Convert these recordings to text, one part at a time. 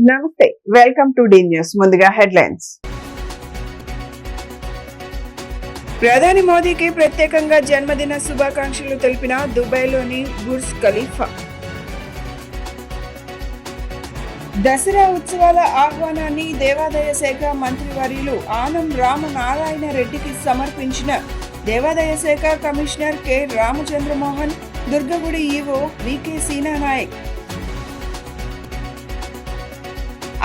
నమస్తే, welcome to D news. ముందుగా headlines. ప్రధాని మోదీకి ప్రత్యేకంగా జన్మదిన శుభాకాంక్షలు తెలిపిన దుబాయ్లోని బుర్జ్ ఖలీఫా. దసరా ఉత్సవాల ఆహ్వానాన్ని దేవాదాయ శాఖ మంత్రివర్యులు ఆనం రామనారాయణ రెడ్డికి సమర్పించిన దేవాదాయ శాఖ commissioner K Ramachandramohan, దుర్గగుడి EO VK Seena Nayak.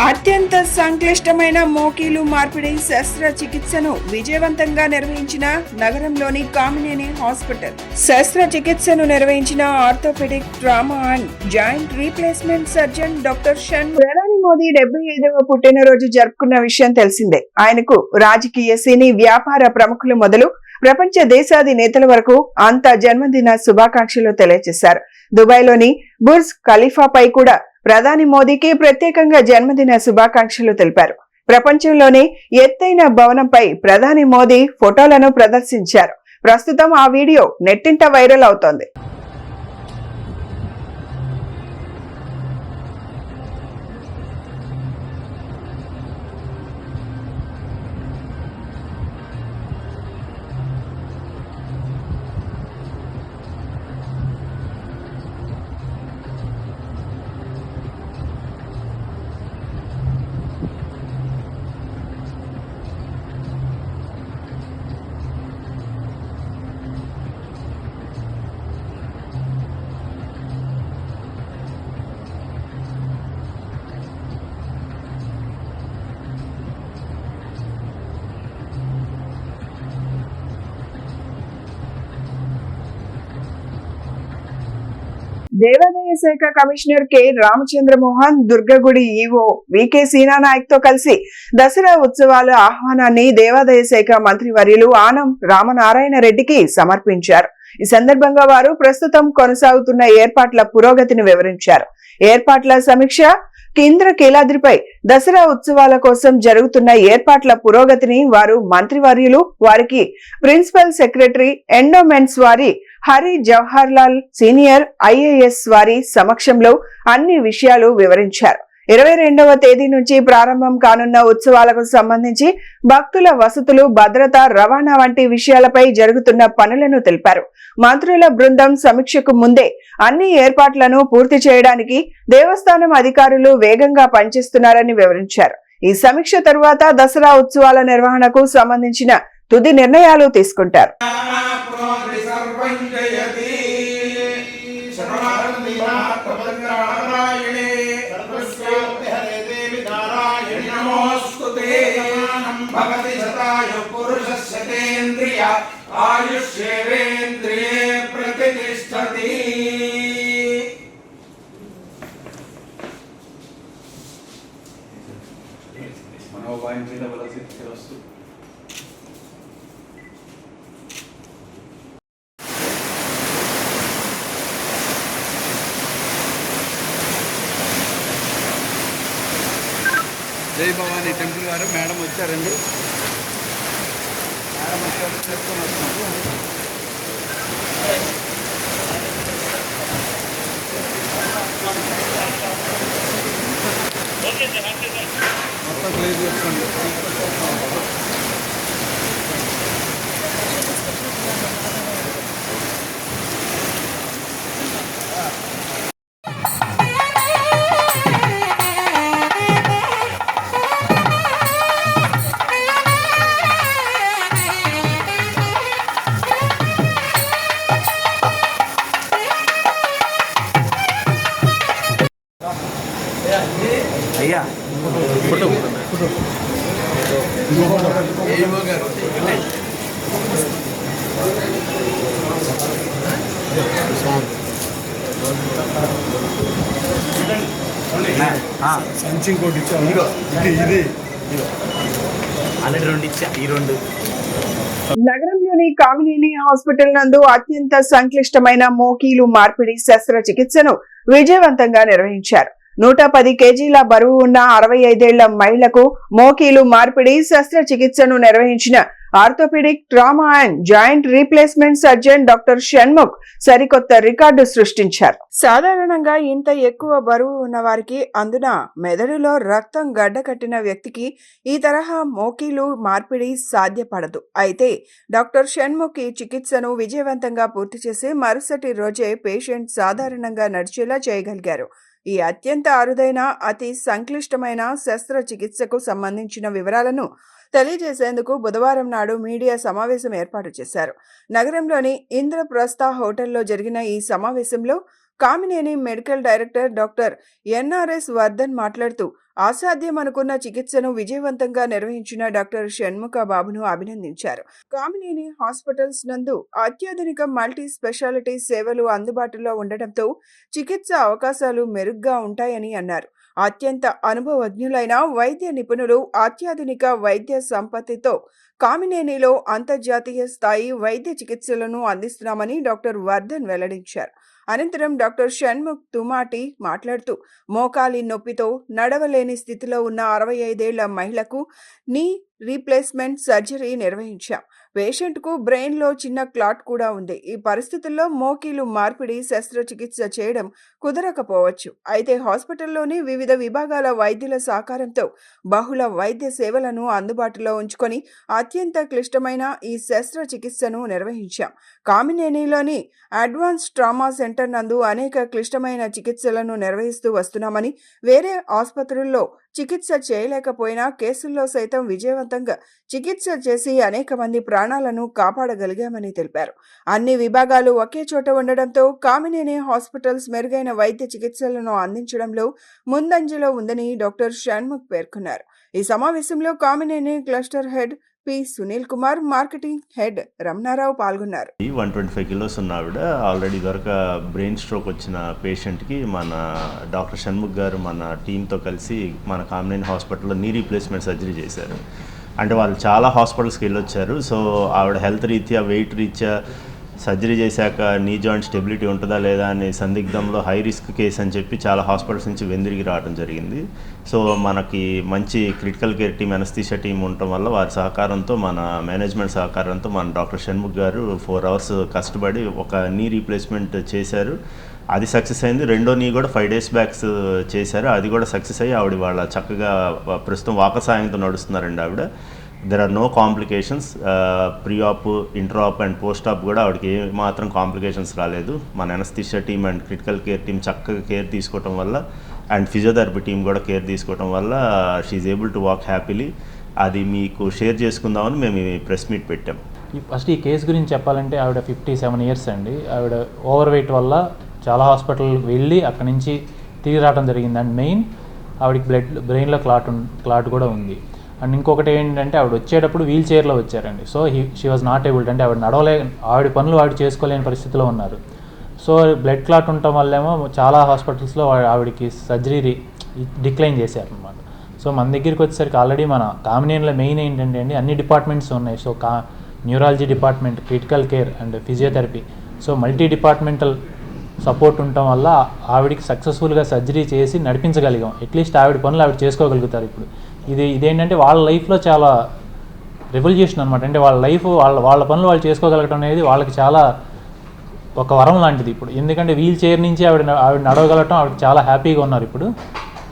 అత్యంత సంక్లిష్టమైన మోకీలు మార్పిడి శస్త్రచికిత్సను విజయవంతంగా నిర్వహించిన నగరంలోని కామినేని హాస్పిటల్. శస్త్రచికిత్సను నిర్వహించిన orthopaedic, trauma and joint replacement surgeon doctor షన్. ప్రధాని మోదీ 75వ పుట్టినరోజు జరుపుకున్న విషయం తెలిసిందే. ఆయనకు రాజకీయ, సినీ, వ్యాపార ప్రముఖులు మొదలు ప్రపంచ దేశాధినేతల వరకు అంతా జన్మదిన శుభాకాంక్షలు తెలియజేశారు. దుబాయ్లోని బుర్జ్ ఖలీఫాపై కూడా ప్రధాని మోదీకి ప్రత్యేకంగా జన్మదిన శుభాకాంక్షలు తెలిపారు. ప్రపంచంలోని ఎత్తైన భవనంపై ప్రధాని మోదీ ఫోటోలను ప్రదర్శించారు. ప్రస్తుతం ఆ వీడియో నెట్టింట వైరల్ అవుతోంది. దేవాదాయ శాఖ commissioner K Ramachandramohan, దుర్గగుడి EO VK Seena Nayak తో కలిసి దసరా ఉత్సవాల ఆహ్వానాన్ని దేవాదాయ శాఖ మంత్రివర్యులు ఆనం రామనారాయణ రెడ్డికి సమర్పించారు. ఈ సందర్భంగా వారు ప్రస్తుతం కొనసాగుతున్న ఏర్పాట్ల పురోగతిని వివరించారు. ఏర్పాట్ల సమీక్ష, ఇంద్రకీలాద్రిపై దసరా ఉత్సవాల కోసం జరుగుతున్న ఏర్పాట్ల పురోగతిని వారు మంత్రివర్యులు, వారికి ప్రిన్సిపల్ సెక్రటరీ ఎండోమెంట్స్ వారి హరి జవహర్ లాల్ సీనియర్ ఐఏఎస్ వారి సమక్షంలో అన్ని విషయాలు వివరించారు. 22వ తేదీ నుంచి ప్రారంభం కానున్న ఉత్సవాలకు సంబంధించి భక్తుల వసతులు, భద్రత, రవాణా వంటి విషయాలపై జరుగుతున్న పనులను తెలిపారు. మంత్రుల బృందం సమీక్షకు ముందే అన్ని ఏర్పాట్లను పూర్తి చేయడానికి దేవస్థానం అధికారులు వేగంగా పనిచేస్తున్నారని వివరించారు. ఈ సమీక్ష తరువాత దసరా ఉత్సవాల నిర్వహణకు సంబంధించిన తుది నిర్ణయాలు తీసుకుంటారు. జై భవానీ టెంపుల్ గారు మేడం వచ్చారండి. మేడం వచ్చారు, చేసుకొని వస్తున్నాము. మొత్తం ప్లేస్ చేసుకోండి. అయ్యా ఫోటో ఏమో గారు సంచి ఇంకోటి ఇచ్చాను. ఇది ఆల్రెడీ 2 ఇచ్చా. ఈ 2 నగరంలోని కామినేని హాస్పిటల్ నందు అత్యంత సంక్లిష్టమైన మోకీలు మార్పిడి శస్త్రచికిత్సను విజయవంతంగా నిర్వహించారు. 110 కేజీల బరువు ఉన్న 65 ఏళ్ల మహిళకు మోకీలు మార్పిడి శస్త్రచికిత్సను నిర్వహించిన orthopaedic, trauma and joint replacement surgeon doctor Shanmukh సరికొత్త రికార్డు సృష్టించారు. సాధారణంగా ఇంత ఎక్కువ బరువు ఉన్న వారికి, అందున మెదడులో రక్తం గడ్డకట్టిన వ్యక్తికి ఈ తరహా మోకీలు మార్పిడి సాధ్యపడదు. అయితే డాక్టర్ షణ్ముఖ్ ఈ చికిత్సను విజయవంతంగా పూర్తి చేసి మరుసటి రోజే పేషెంట్ సాధారణంగా నడిచేలా చేయగలిగారు. ఈ అత్యంత అరుదైన, అతి సంక్లిష్టమైన శస్త్రచికిత్సకు సంబంధించిన వివరాలను తెలియజేసేందుకు బుధవారం నాడు మీడియా సమావేశం ఏర్పాటు చేశారు. నగరంలోని ఇంద్రప్రస్థ హోటల్లో జరిగిన ఈ సమావేశంలో Kamineni medical director doctor NRS Vardhan మాట్లాడుతూ, అసాధ్యం అనుకున్న చికిత్సను విజయవంతంగా నిర్వహించిన డాక్టర్ షణ్ముఖ బాబును అభినందించారు. కామినేని హాస్పిటల్స్ నందు అత్యాధునిక మల్టీ స్పెషాలిటీ సేవలు అందుబాటులో ఉండటంతో చికిత్స అవకాశాలు మెరుగ్గా ఉంటాయని అన్నారు. అత్యంత అనుభవజ్ఞులైన వైద్య నిపుణులు, అత్యాధునిక వైద్య సంపత్తితో కామినేనిలో అంతర్జాతీయ స్థాయి వైద్య చికిత్సలను అందిస్తున్నామని డాక్టర్ వర్ధన్ వెల్లడించారు. అనంతరం డాక్టర్ షణ్ముఖ్ తుమాటి మాట్లాడుతూ, మోకాలి నొప్పితో నడవలేని స్థితిలో ఉన్న 65 ఏళ్ల మహిళకు నీ రీప్లేస్మెంట్ సర్జరీ నిర్వహించాం. పేషెంట్కు బ్రెయిన్లో చిన్న క్లాట్ కూడా ఉంది. ఈ పరిస్థితుల్లో మోకీలు మార్పిడి శస్త్రచికిత్స చేయడం కుదరకపోవచ్చు. అయితే హాస్పిటల్లోని వివిధ విభాగాల వైద్యుల సహకారంతో బహుళ వైద్య సేవలను అందుబాటులో ఉంచుకొని అత్యంత క్లిష్టమైన ఈ శస్త్రచికిత్సను నిర్వహించాం. కామినేనిలోని అడ్వాన్స్ ట్రామా సెంటర్ నందు అనేక క్లిష్టమైన చికిత్సలను నిర్వహిస్తూ వస్తున్నామని, వేరే ఆసుపత్రుల్లో చికిత్స చేయలేకపోయినా కేసుల్లో సైతం విజయవంతంగా చికిత్స చేసి అనేక మంది ప్రాణాలను కాపాడగలిగామని తెలిపారు. అన్ని విభాగాలు ఒకే చోట ఉండడంతో కామినేని హాస్పిటల్స్ మెరుగైన వైద్య చికిత్సలను అందించడంలో ముందంజలో ఉందని డాక్టర్ షణ్ముఖ్ పేర్కొన్నారు. ఈ సమావేశంలో Kamineni cluster head P Sunil Kumar, marketing head Ramana Rao పాల్గొన్నారు. 125 కిలోస్ ఉన్న ఆవిడ ఆల్రెడీ దొరక బ్రెయిన్ స్ట్రోక్ వచ్చిన పేషెంట్కి మన డాక్టర్ షణ్ముఖ్ గారు మన టీంతో కలిసి మన కామినేని హాస్పిటల్లో నీ రీప్లేస్మెంట్ సర్జరీ చేశారు. అంటే వాళ్ళు చాలా హాస్పిటల్స్కి వెళ్ళొచ్చారు. సో ఆవిడ హెల్త్ రీత్యా, వెయిట్ రీత్యా సర్జరీ చేశాక నీ జాయింట్ స్టెబిలిటీ ఉంటుందా లేదా అనే సందిగ్ధంలో హై రిస్క్ కేసు అని చెప్పి చాలా హాస్పిటల్స్ నుంచి వెందిరిగి రావడం జరిగింది. సో మనకి మంచి critical care team, anaesthesia team ఉండటం వల్ల వారి సహకారంతో, మన మేనేజ్మెంట్ సహకారంతో మన డాక్టర్ షణ్ముఖ్ గారు 4 hours కష్టపడి ఒక నీ రీప్లేస్మెంట్ చేశారు. అది సక్సెస్ అయింది. రెండో నీ కూడా 5 days బ్యాక్ చేశారు. అది కూడా సక్సెస్ అయ్యి ఆవిడ వాళ్ళ చక్కగా ప్రస్తుతం వాకర్ సాయంతో నడుస్తున్నారండి ఆవిడ. There are no complications. Pre-op, inter-op and post-op కూడా ఆవిడకి ఏ మాత్రం కాంప్లికేషన్స్ రాలేదు. మన anaesthesia team and critical care team చక్కగా కేర్ తీసుకోవటం వల్ల, అండ్ ఫిజియోథెరపీ టీమ్ కూడా కేర్ తీసుకోవటం వల్ల she able to walk happily. అది మీకు షేర్ చేసుకుందామని మేము ఈ ప్రెస్ మీట్ పెట్టాం. ఫస్ట్ ఈ కేసు గురించి చెప్పాలంటే ఆవిడ 57 years అండి. ఆవిడ ఓవర్ వెయిట్ వల్ల చాలా హాస్పిటల్కి వెళ్ళి అక్కడి నుంచి తిరిగి రావడం జరిగింది. అండ్ మెయిన్ ఆవిడకి బ్రెయిన్లో క్లాట్ కూడా ఉంది. అండ్ ఇంకొకటి ఏంటంటే ఆవిడ వచ్చేటప్పుడు వీల్ చైర్లో వచ్చారండి. So she was not abled, అంటే ఆవిడ పనులు ఆవిడ చేసుకోలేని పరిస్థితిలో ఉన్నారు. సో బ్లడ్ క్లాట్ ఉండటం వల్లేమో చాలా హాస్పిటల్స్లో ఆవిడకి సర్జరీ డిక్లైన్ చేశారనమాట. సో మన దగ్గరికి వచ్చేసరికి ఆల్రెడీ మన కామినేనిలో మెయిన్ ఏంటంటే అండి, అన్ని డిపార్ట్మెంట్స్ ఉన్నాయి. So neurology department, critical care and physiotherapy, so multi departmental support ఉండటం వల్ల ఆవిడకి సక్సెస్ఫుల్గా సర్జరీ చేసి నడిపించగలిగాం. అట్లీస్ట్ ఆవిడ పనులు ఆవిడ చేసుకోగలుగుతారు. ఇప్పుడు ఇదేంటంటే వాళ్ళ లైఫ్లో చాలా రెవల్యూషన్ అనమాట. అంటే వాళ్ళ లైఫ్, వాళ్ళ పనులు వాళ్ళు చేసుకోగలగడం అనేది వాళ్ళకి చాలా ఒక వరం లాంటిది ఇప్పుడు. ఎందుకంటే వీల్ చైర్ నుంచి ఆవిడ నడవగలగటం, ఆవిడ చాలా హ్యాపీగా ఉన్నారు ఇప్పుడు.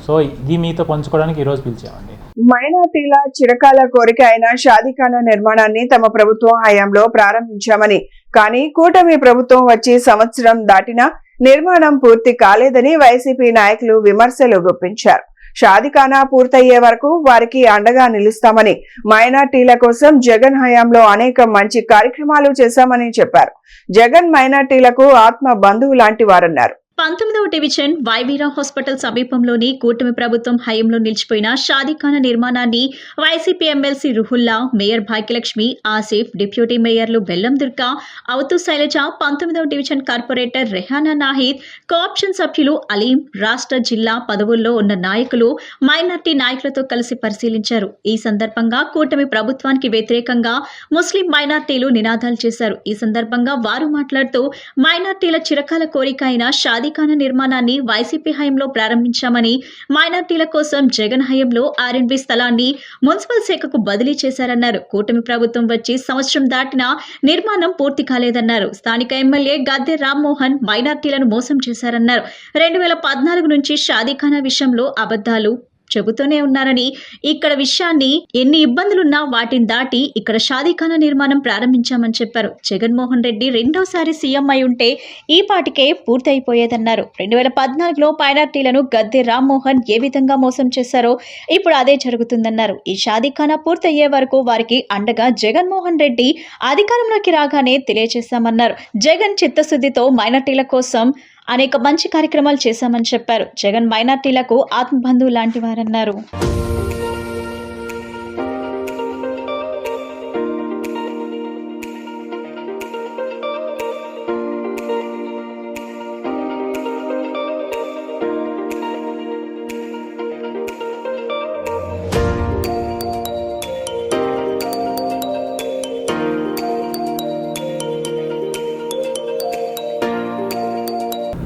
సో ఇది మీతో పంచుకోవడానికి ఈరోజు పిలిచామండి. మైనార్టీల చిరకాల కోరిక అయిన షాదీఖానా నిర్మాణాన్ని తమ ప్రభుత్వం హయాంలో ప్రారంభించామని, కానీ కూటమి ప్రభుత్వం వచ్చి సంవత్సరం దాటినా నిర్మాణం పూర్తి కాలేదని వైసీపీ నాయకులు విమర్శలు గుప్పించారు. షాదీఖానా పూర్తయ్యే వరకు వారికి అండగా నిలుస్తామని, మైనార్టీల కోసం జగన్ హయాంలో అనేక మంచి కార్యక్రమాలు చేశామని చెప్పారు. జగన్ మైనార్టీలకు ఆత్మ బంధువు లాంటి వారన్నారు. 19వ డివిజన్ వైవీరా హాస్పిటల్ సమీపంలోని కూటమి ప్రభుత్వం హయాంలో నిలిచిపోయిన షాదీఖానా నిర్మాణాన్ని YCP MLC Ruhullah, mayor Bhagyalakshmi, Asif, deputy మేయర్లు బెల్లం దుర్గా, అవతు శైలజ, 19వ division corporator Rehana Nahid, co-option సభ్యులు అలీం, రాష్ట్ర జిల్లా పదవుల్లో ఉన్న నాయకులు, మైనార్టీ నాయకులతో కలిసి పరిశీలించారు. ఈ సందర్భంగా కూటమి ప్రభుత్వానికి వ్యతిరేకంగా ముస్లిం మైనార్టీలు నినాదాలు చేశారు. ఈ సందర్భంగా వారు మాట్లాడుతూ, మైనార్టీల చిరకాల కోరిక అయిన షాదీఖానా నిర్మాణాన్ని వైసీపీ హయాంలో ప్రారంభించామని, మైనార్టీల కోసం జగన్ హయాంలో R&B స్థలాన్ని మున్సిపల్ శాఖకు బదిలీ చేశారన్నారు. కూటమి ప్రభుత్వం వచ్చి సంవత్సరం దాటినా నిర్మాణం పూర్తి కాలేదన్నారు. స్థానిక ఎమ్మెల్యే గద్దె రామ్మోహన్ మైనార్టీలను మోసం చేశారన్నారు. 2014 నుంచి షాదీఖానా విషయంలో అబద్ధాలు చెబుతూనే ఉన్నారని, ఇక్కడ విషయాన్ని ఎన్ని ఇబ్బందులున్నా వాటిని దాటి ఇక్కడ షాదీఖానా నిర్మాణం ప్రారంభించామని చెప్పారు. జగన్మోహన్ రెడ్డి రెండోసారి సీఎం అయి ఉంటే ఈ పాటికే పూర్తయిపోయేదన్నారు. 2014లో మైనార్టీలను గద్దె రామ్మోహన్ ఏ విధంగా మోసం చేశారో ఇప్పుడు అదే జరుగుతుందన్నారు. ఈ షాదీఖానా పూర్తయ్యే వరకు వారికి అండగా జగన్మోహన్ రెడ్డి అధికారంలోకి రాగానే తెలియజేశామన్నారు. జగన్ చిత్తశుద్ధితో మైనార్టీల కోసం అనేక మంచి కార్యక్రమాలు చేశామని చెప్పారు. జగన్ మైనార్టీలకు ఆత్మబంధువు లాంటి వారన్నారు.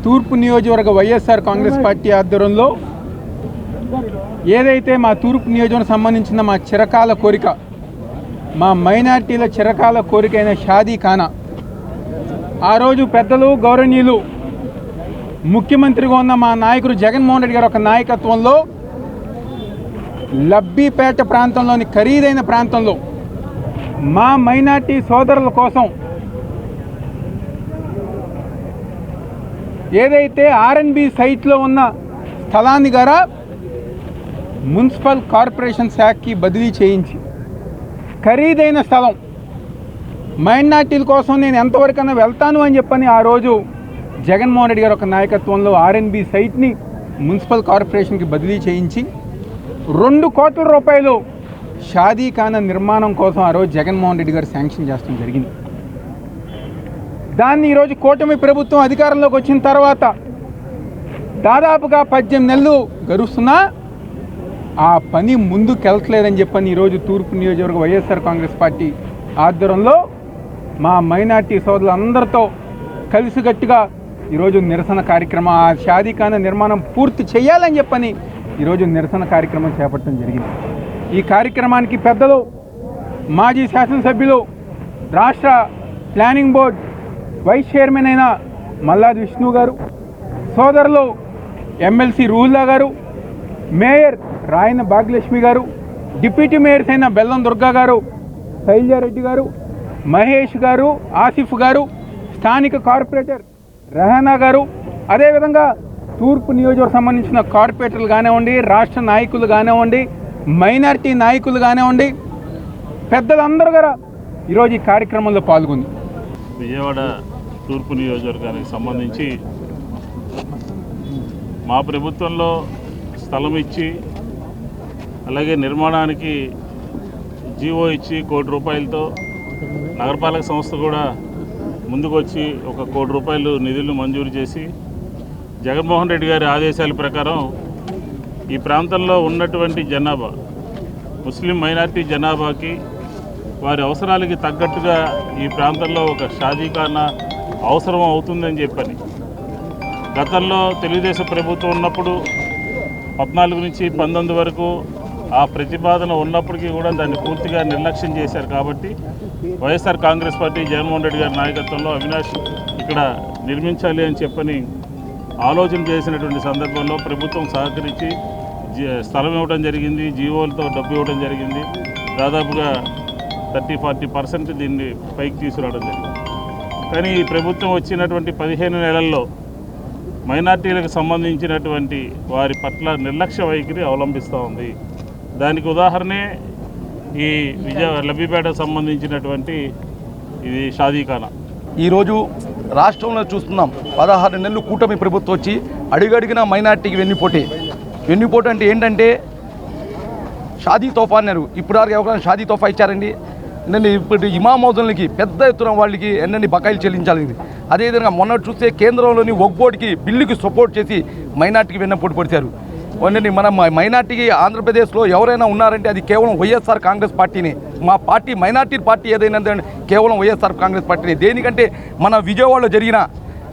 తూర్పు నియోజకవర్గ వైఎస్ఆర్ కాంగ్రెస్ పార్టీ ఆధ్వర్యంలో ఏదైతే మా తూర్పు నియోజకవర్గం సంబంధించిన మా చిరకాల కోరిక, మా మైనార్టీల చిరకాల కోరిక అయిన షాదీఖానా, ఆ రోజు పెద్దలు గౌరవనీయులు ముఖ్యమంత్రిగా ఉన్న మా నాయకుడు జగన్మోహన్ రెడ్డి గారి ఒక నాయకత్వంలో లబ్బీపేట ప్రాంతంలోని ఖరీదైన ప్రాంతంలో మా మైనార్టీ సోదరుల కోసం ఏదైతే R&B సైట్లో ఉన్న స్థలాన్ని గారా మున్సిపల్ కార్పొరేషన్ శాఖకి బదిలీ చేయించి, ఖరీదైన స్థలం మైనార్టీల కోసం నేను ఎంతవరకైనా వెళ్తాను అని చెప్పని ఆ రోజు జగన్మోహన్ రెడ్డి గారు ఒక నాయకత్వంలో R&B సైట్ని మున్సిపల్ కార్పొరేషన్కి బదిలీ చేయించి 2 కోట్ల రూపాయలు షాదీఖానా నిర్మాణం కోసం ఆ రోజు జగన్మోహన్ రెడ్డి గారు శాంక్షన్ చేస్తడం జరిగింది. దాన్ని ఈరోజు కూటమి ప్రభుత్వం అధికారంలోకి వచ్చిన తర్వాత దాదాపుగా 18 నెలలు గడుస్తున్నా ఆ పని ముందుకెళ్ళట్లేదని చెప్పని ఈరోజు తూర్పు నియోజకవర్గ వైఎస్ఆర్ కాంగ్రెస్ పార్టీ ఆధ్వర్యంలో మా మైనార్టీ సోదరులందరితో కలిసికట్టుగా ఈరోజు నిరసన కార్యక్రమం, ఆ షాదీఖానా నిర్మాణం పూర్తి చేయాలని చెప్పని ఈరోజు నిరసన కార్యక్రమం చేపట్టడం జరిగింది. ఈ కార్యక్రమానికి పెద్దలు మాజీ శాసనసభ్యులు, రాష్ట్ర ప్లానింగ్ బోర్డ్ వైస్ చైర్మన్ అయిన మల్లాది విష్ణు గారు, సోదరులు ఎమ్మెల్సీ రూహుల్లా గారు, మేయర్ రాయన భాగ్యలక్ష్మి గారు, డిప్యూటీ మేయర్స్ అయిన బెల్లం దుర్గా గారు, శైలజారెడ్డి గారు, మహేష్ గారు, ఆసిఫ్ గారు, స్థానిక కార్పొరేటర్ రెహానా గారు, అదేవిధంగా తూర్పు నియోజకవర్గం సంబంధించిన కార్పొరేటర్లు కానివ్వండి, రాష్ట్ర నాయకులు కానివ్వండి, మైనార్టీ నాయకులు కానివ్వండి, పెద్దలందరూ కూడా ఈరోజు ఈ కార్యక్రమంలో పాల్గొంది. విజయవాడ తూర్పు నియోజకవర్గానికి సంబంధించి మా ప్రభుత్వంలో స్థలం ఇచ్చి, అలాగే నిర్మాణానికి జీవో ఇచ్చి 1 కోటి రూపాయలతో నగరపాలక సంస్థ కూడా ముందుకు వచ్చి 1 కోటి రూపాయలు నిధులను మంజూరు చేసి, జగన్మోహన్ రెడ్డి గారి ఆదేశాల ప్రకారం ఈ ప్రాంతంలో ఉన్నటువంటి జనాభా, ముస్లిం మైనార్టీ జనాభాకి వారి అవసరాలకి తగ్గట్టుగా ఈ ప్రాంతంలో ఒక షాదీఖానా అవసరం అవుతుందని చెప్పని గతంలో తెలుగుదేశం ప్రభుత్వం ఉన్నప్పుడు 14 నుంచి 19 వరకు ఆ ప్రతిపాదన ఉన్నప్పటికీ కూడా దాన్ని పూర్తిగా నిర్లక్ష్యం చేశారు. కాబట్టి వైఎస్ఆర్ కాంగ్రెస్ పార్టీ జగన్మోహన్ రెడ్డి గారి నాయకత్వంలో అవినాష్ ఇక్కడ నిర్మించాలి అని చెప్పని ఆలోచన చేసినటువంటి సందర్భంలో ప్రభుత్వం సహకరించి స్థలం ఇవ్వడం జరిగింది, జీవోలతో డబ్బు ఇవ్వడం జరిగింది. దాదాపుగా 30-40% దీన్ని పైకి తీసుకురావడం జరిగింది. కానీ ఈ ప్రభుత్వం వచ్చినటువంటి 15 నెలల్లో మైనార్టీలకు సంబంధించినటువంటి వారి పట్ల నిర్లక్ష్య వైఖరి అవలంబిస్తూ ఉంది. దానికి ఉదాహరణే ఈ లబ్బిపేటకు సంబంధించినటువంటి ఇది షాదీఖానా. ఈరోజు రాష్ట్రంలో చూస్తున్నాం, 16 నెలలు కూటమి ప్రభుత్వం వచ్చి అడుగడిగిన మైనార్టీకి వెన్నుపోటు అంటే ఏంటంటే షాదీ తోఫా అన్నారు. ఇప్పుడు ఎవరైనా షాదీ తోఫా ఇచ్చారండి? ఇప్పుడు ఇమామోదులకి పెద్ద ఎత్తున వాళ్ళకి ఎన్నెన్ని బకాయిలు చెల్లించాలి. అదేవిధంగా మొన్న చూస్తే కేంద్రంలోని వక్ఫ్ బోర్డుకి బిల్లుకి సపోర్ట్ చేసి మైనార్టీకి వెన్నపోటు పడిచారు. మన మైనార్టీకి ఆంధ్రప్రదేశ్లో ఎవరైనా ఉన్నారంటే అది కేవలం వైఎస్ఆర్ కాంగ్రెస్ పార్టీని. మా పార్టీ మైనార్టీ పార్టీ ఏదైనా కేవలం వైఎస్ఆర్ కాంగ్రెస్ పార్టీని. దేనికంటే మన విజయవాడలో జరిగిన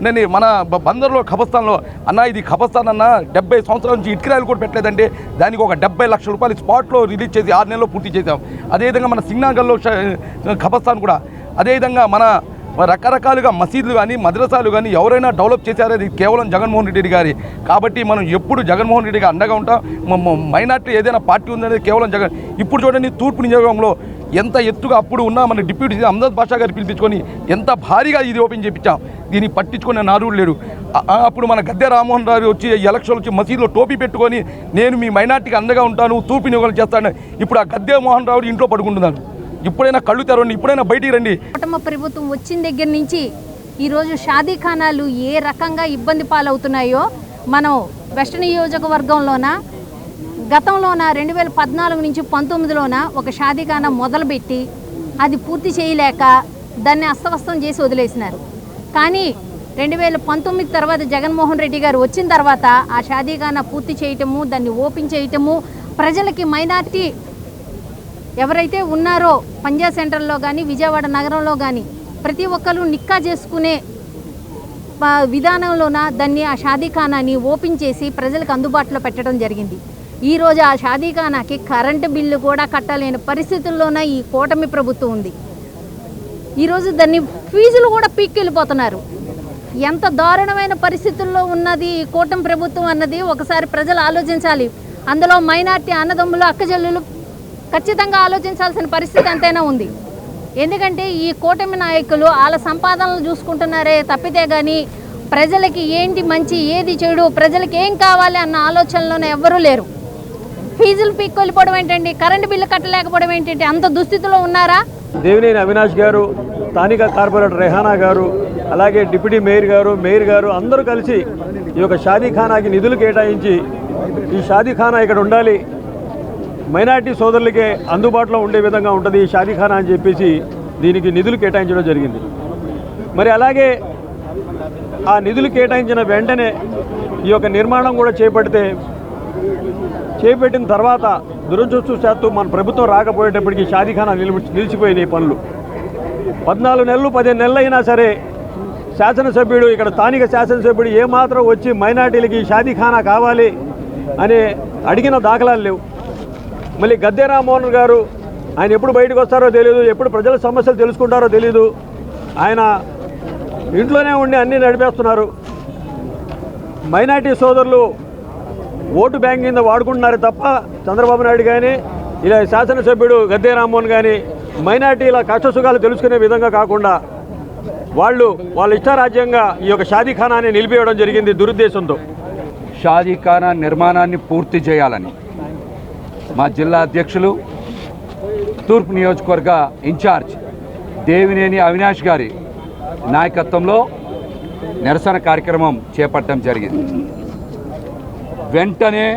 నేను మన బందర్లో ఖబర్స్థాన్లో అన్న ఇది ఖబర్స్థాన్ అన్న 70 సంవత్సరాల నుంచి ఇటుకరాయలు కూడా పెట్టలేదంటే దానికి ఒక 70 లక్షల రూపాయలు స్పాట్లో రిలీజ్ చేసి 6 నెలల్లో పూర్తి చేశాం. అదేవిధంగా మన సింగ్నాగల్లో ఖబర్స్థాన్ కూడా అదేవిధంగా మన రకరకాలుగా మసీదులు కానీ మద్రసాలు కానీ ఎవరైనా డెవలప్ చేశారో అది కేవలం జగన్మోహన్ రెడ్డి గారి. కాబట్టి మనం ఎప్పుడు జగన్మోహన్ రెడ్డిగా అండగా ఉంటాం. మైనార్టీ ఏదైనా పార్టీ ఉందనేది కేవలం జగన్. ఇప్పుడు చూడండి తూర్పు నియోజకవర్గంలో ఎంత ఎత్తుగా అప్పుడు ఉన్న మన డిప్యూటీ అమ్జద్ బాషా గారు పిలిపించుకొని ఎంత భారీగా ఇది ఓపెన్ చేయించాం. దీన్ని పట్టించుకునే నారుడు లేడు. అప్పుడు మన గద్దె రామ్మోహన్ రావు వచ్చి ఎలక్షన్లు వచ్చి మసీదులో టోపీ పెట్టుకొని నేను మీ మైనార్టీకి అండగా ఉంటాను తూర్పు నియోజకవర్గం చేస్తాను. ఇప్పుడు ఆ గద్దె మోహన్ రావు ఇంట్లో పడుకుంటున్నాను. ఇప్పుడైనా కళ్ళు తెరవండి, ఇప్పుడైనా బయటికి రండి. కుటుంబ ప్రభుత్వం వచ్చిన దగ్గర నుంచి ఈరోజు షాదీఖానాలు ఏ రకంగా ఇబ్బంది పాలవుతున్నాయో మనం వెస్ట్ నియోజకవర్గంలోన గతంలోన 2014 నుంచి 19లోన ఒక షాదీఖానా మొదలుపెట్టి అది పూర్తి చేయలేక దాన్ని అస్తవ్యస్తం చేసి వదిలేసినారు. కానీ 2019 తర్వాత జగన్మోహన్ రెడ్డి గారు వచ్చిన తర్వాత ఆ షాదీఖానా పూర్తి చేయటము, దాన్ని ఓపెన్ చేయటము, ప్రజలకి మైనార్టీ ఎవరైతే ఉన్నారో పంజా సెంటర్లో కానీ విజయవాడ నగరంలో కానీ ప్రతి ఒక్కరు నిక్కా చేసుకునే విధానంలోన దాన్ని ఆ షాదీఖానాని ఓపెన్ చేసి ప్రజలకు అందుబాటులో పెట్టడం జరిగింది. ఈరోజు ఆ షాదీఖానాకి కరెంటు బిల్లు కూడా కట్టలేని పరిస్థితుల్లోన ఈ కూటమి ప్రభుత్వం ఉంది. ఈరోజు దాన్ని ఫీజులు కూడా పీక్కెళ్ళిపోతున్నారు. ఎంత దారుణమైన పరిస్థితుల్లో ఉన్నది ఈ కూటమి ప్రభుత్వం అన్నది ఒకసారి ప్రజలు ఆలోచించాలి. అందులో మైనార్టీ అన్నదమ్ములు అక్కచెల్లెలు ఖచ్చితంగా ఆలోచించాల్సిన పరిస్థితి ఎంతైనా ఉంది. ఎందుకంటే ఈ కూటమి నాయకులు వాళ్ళ సంపాదనలు చూసుకుంటున్నారే తప్పితే కానీ ప్రజలకి ఏంటి మంచి ఏది చెడు ప్రజలకి ఏం కావాలి అన్న ఆలోచనలోనే ఎవ్వరూ లేరు. ఫీజులు పీక్కొల్లిపోవడం ఏంటండి, కరెంటు బిల్లు కట్టలేకపోవడం ఏంటంటే అంత దుస్థితిలో ఉన్నారా? దేవినేని అవినాష్ గారు, స్థానిక కార్పొరేటర్ రెహానా గారు, అలాగే డిప్యూటీ మేయర్ గారు అందరూ కలిసి ఈ యొక్క షాదీఖానాకి నిధులు కేటాయించి ఈ షాదీఖానా ఇక్కడ ఉండాలి, మైనార్టీ సోదరులకే అందుబాటులో ఉండే విధంగా ఉంటుంది ఈ షాదీఖానా అని చెప్పేసి దీనికి నిధులు కేటాయించడం జరిగింది. మరి అలాగే ఆ నిధులు కేటాయించిన వెంటనే ఈ యొక్క నిర్మాణం కూడా చేపట్టిన తర్వాత దురదృష్టవశాత్తు మన ప్రభుత్వం రాకపోయేటప్పటికి షాదీఖానా నిలిచిపోయినాయి పనులు. 14 నెలలు 15 నెలలు అయినా సరే శాసనసభ్యుడు ఇక్కడ స్థానిక శాసనసభ్యుడు ఏమాత్రం వచ్చి మైనార్టీలకి షాదీఖానా కావాలి అని అడిగిన దాఖలాలు లేవు. మళ్ళీ గద్దె రామ్మోహన్ గారు ఆయన ఎప్పుడు బయటకు వస్తారో తెలియదు, ఎప్పుడు ప్రజల సమస్యలు తెలుసుకుంటారో తెలియదు. ఆయన ఇంట్లోనే ఉండి అన్నీ నడిపేస్తున్నారు. మైనార్టీ సోదరులు ఓటు బ్యాంక్ కింద వాడుకుంటున్నారు తప్ప చంద్రబాబు నాయుడు కానీ ఇలా శాసనసభ్యుడు గద్దె రామ్మోహన్ కానీ మైనార్టీల కష్టసుఖాలు తెలుసుకునే విధంగా కాకుండా వాళ్ళ ఇష్టారాజ్యంగా ఈ యొక్క షాదీఖానాన్ని నిలిపివేయడం జరిగింది దురుద్దేశంతో. షాదీఖానా నిర్మాణాన్ని పూర్తి చేయాలని మా జిల్లా అధ్యక్షులు తూర్పు నియోజకవర్గ ఇన్ఛార్జ్ దేవినేని అవినాష్ గారి నాయకత్వంలో నిరసన కార్యక్రమం చేపట్టడం జరిగింది. వెంటనే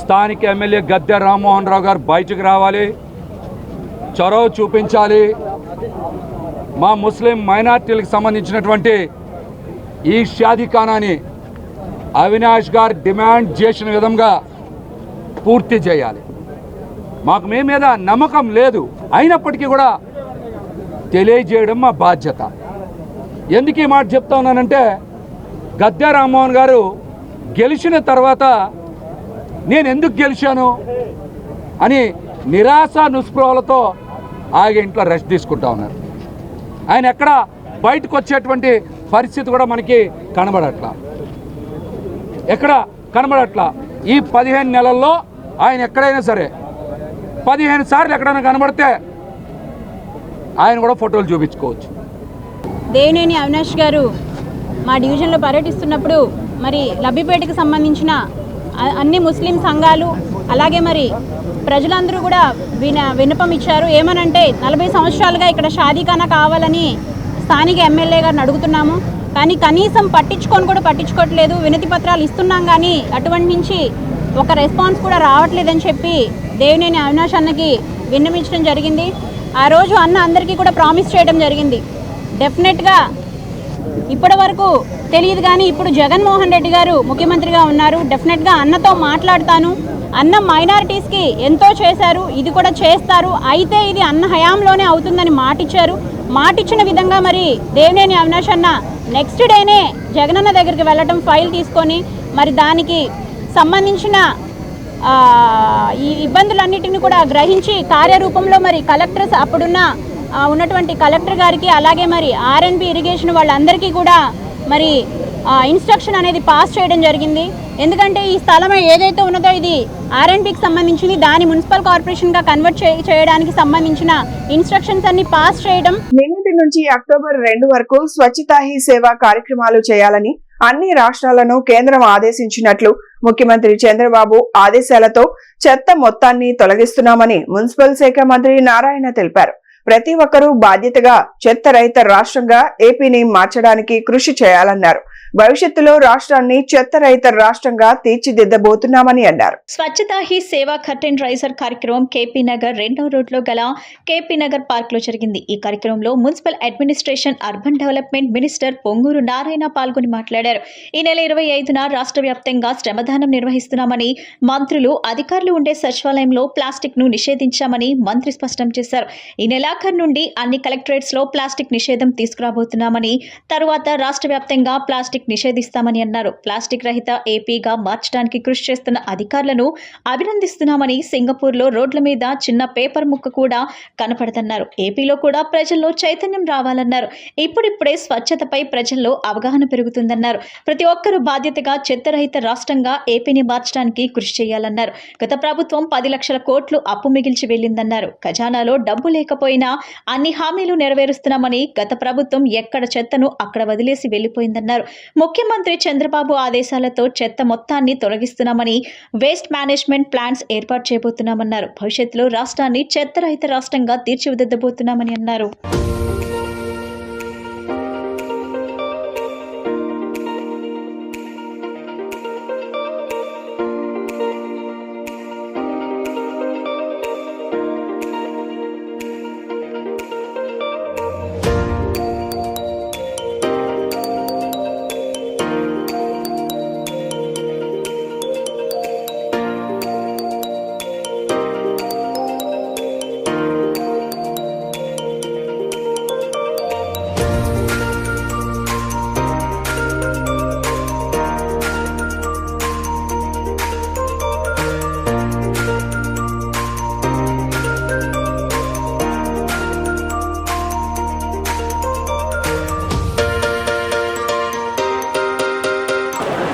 స్థానిక ఎమ్మెల్యే గద్దె రామ్మోహన్ రావు గారు బయటకు రావాలి, చొరవ చూపించాలి. మా ముస్లిం మైనార్టీలకు సంబంధించినటువంటి ఈ షాదీఖానాని అవినాష్ గారు డిమాండ్ చేసిన విధంగా పూర్తి చేయాలి. మాకు మీ మీద నమ్మకం లేదు, అయినప్పటికీ కూడా తెలియజేయడం మా బాధ్యత. ఎందుకు ఈ మాట చెప్తా ఉన్నానంటే గద్దె రామ్మోహన్ గారు గెలిచిన తర్వాత నేను ఎందుకు గెలిచాను అని నిరాశ నిస్పృహలతో ఆయన ఇంట్లో రెస్ట్ తీసుకుంటా ఉన్నారు. ఆయన ఎక్కడ బయటకు వచ్చేటువంటి పరిస్థితి కూడా మనకి కనబడట్లా. ఈ 15 నెలల్లో ఆయన ఎక్కడైనా సరే 15 సార్లు ఎక్కడైనా కనబడితే ఆయన కూడా ఫోటోలు చూపించుకోవచ్చు. దేవినేని అవినాష్ గారు మా డివిజన్లో పర్యటిస్తున్నప్పుడు మరి లబ్బిపేటకు సంబంధించిన అన్ని ముస్లిం సంఘాలు అలాగే మరి ప్రజలందరూ కూడా విన్నపం ఇచ్చారు. ఏమనంటే 40 సంవత్సరాలుగా ఇక్కడ షాదీఖానా కావాలని స్థానిక ఎమ్మెల్యే గారిని అడుగుతున్నాము, కానీ కనీసం పట్టించుకోవట్లేదు. వినతి పత్రాలు ఇస్తున్నాం కానీ అటువంటి నుంచి ఒక రెస్పాన్స్ కూడా రావట్లేదని చెప్పి దేవినేని అవినాష్ అన్నకి విన్నవించడం జరిగింది. ఆ రోజు అన్న అందరికీ కూడా ప్రామిస్ చేయడం జరిగింది. డెఫినెట్గా ఇప్పటి వరకు తెలియదు కానీ ఇప్పుడు జగన్మోహన్ రెడ్డి గారు ముఖ్యమంత్రిగా ఉన్నారు. డెఫినెట్గా అన్నతో మాట్లాడతాను. అన్న మైనారిటీస్కి ఎంతో చేశారు, ఇది కూడా చేస్తారు. అయితే ఇది అన్న హయాంలోనే అవుతుందని మాటిచ్చారు. మాటిచ్చిన విధంగా మరి దేవినేని అవినాష్ అన్న నెక్స్ట్ డేనే జగనన్న దగ్గరికి వెళ్ళటం, ఫైల్ తీసుకొని మరి దానికి సంబంధించిన ఈ ఇబ్బందులన్నిటిని కూడా గ్రహించి కార్యరూపంలో మరి కలెక్టర్ అప్పుడున్న ఉన్నటువంటి కలెక్టర్ గారికి అలాగే మరి ఆర్ఎన్బి ఇరిగేషన్ వాళ్ళందరికీ కూడా మరి ఇన్స్ట్రక్షన్ అనేది పాస్ చేయడం జరిగింది. ఎందుకంటే ఈ స్థలం ఏదైతే ఉన్నదో ఇది ఆర్ఎన్బికి సంబంధించింది, దాని మున్సిపల్ కార్పొరేషన్గా కన్వర్ట్ చేయడానికి సంబంధించిన ఇన్స్ట్రక్షన్స్ అన్ని పాస్ చేయడం. నిన్నటి నుంచి అక్టోబర్ 2 వరకు స్వచ్ఛతా హీ సేవ కార్యక్రమాలు చేయాలని అన్ని రాష్ట్రాలను కేంద్రం ఆదేశించినట్లు ముఖ్యమంత్రి చంద్రబాబు ఆదేశాలతో చెత్త మొత్తాన్ని తొలగిస్తున్నామని మున్సిపల్ శాఖ మంత్రి నారాయణ తెలిపారు. ప్రతి ఒక్కరూ బాధ్యతగా చెత్త రహిత రాష్ట్రంగా ఏపీని మార్చడానికి కృషి చేయాలన్నారు. భవిష్యత్తులో రాష్ట్రాన్ని చెత్త రహిత రాష్ట్రంగా తీర్చిదిద్దబోతున్నామని అన్నారు. స్వచ్ఛతా హీ సేవా కర్టెన్ రైజర్ కార్యక్రమం కేపీ నగర్ 2వ రోడ్లో గల కేపీ నగర్ పార్క్ లో జరిగింది. ఈ కార్యక్రమంలో municipal administration urban development minister Ponguru Narayana పాల్గొని మాట్లాడారు. ఈ నెల 25న రాష్ట్ర వ్యాప్తంగా శ్రమదానం నిర్వహిస్తున్నామని, మంత్రులు అధికారులు ఉండే సచివాలయంలో ప్లాస్టిక్ ను నిషేధించామని మంత్రి స్పష్టం చేశారు. ఈ నెలాఖరు నుండి అన్ని కలెక్టరేట్స్ లో ప్లాస్టిక్ నిషేధం తీసుకురాబోతున్నామని, తరువాత రాష్ట్ర వ్యాప్తంగా ప్లాస్టిక్ నిషేధిస్తామని అన్నారు. ప్లాస్టిక్ రహిత ఏపీగా మార్చడానికి కృషి చేస్తున్న అధికారులను అభినందిస్తున్నామని, సింగపూర్ లో రోడ్ల మీద చిన్న పేపర్ ముక్క కూడా కనపడదన్నారు. ఏపీలో కూడా ప్రజల్లో చైతన్యం రావాలన్నారు. ఇప్పుడిప్పుడే స్వచ్ఛతపై ప్రజల్లో అవగాహన పెరుగుతుందన్నారు. ప్రతి ఒక్కరూ బాధ్యతగా చెత్తరహిత రాష్ట్రంగా ఏపీని మార్చడానికి కృషి చేయాలన్నారు. గత ప్రభుత్వం 10 లక్షల కోట్లు అప్పు మిగిల్చి వెళ్లిందన్నారు. ఖజానాలో డబ్బు లేకపోయినా అన్ని హామీలు నెరవేరుస్తున్నామని, గత ప్రభుత్వం ఎక్కడ చెత్తను అక్కడ వదిలేసి వెళ్లిపోయిందన్నారు. ముఖ్యమంత్రి చంద్రబాబు ఆదేశాలతో చెత్త మొత్తాన్ని తొలగిస్తున్నామని, వేస్ట్ మేనేజ్మెంట్ ప్లాన్స్ ఏర్పాటు చేయబోతున్నామన్నారు. భవిష్యత్తులో రాష్ట్రాన్ని చెత్తరహిత రాష్ట్రంగా తీర్చిదిద్దబోతున్నామని అన్నారు.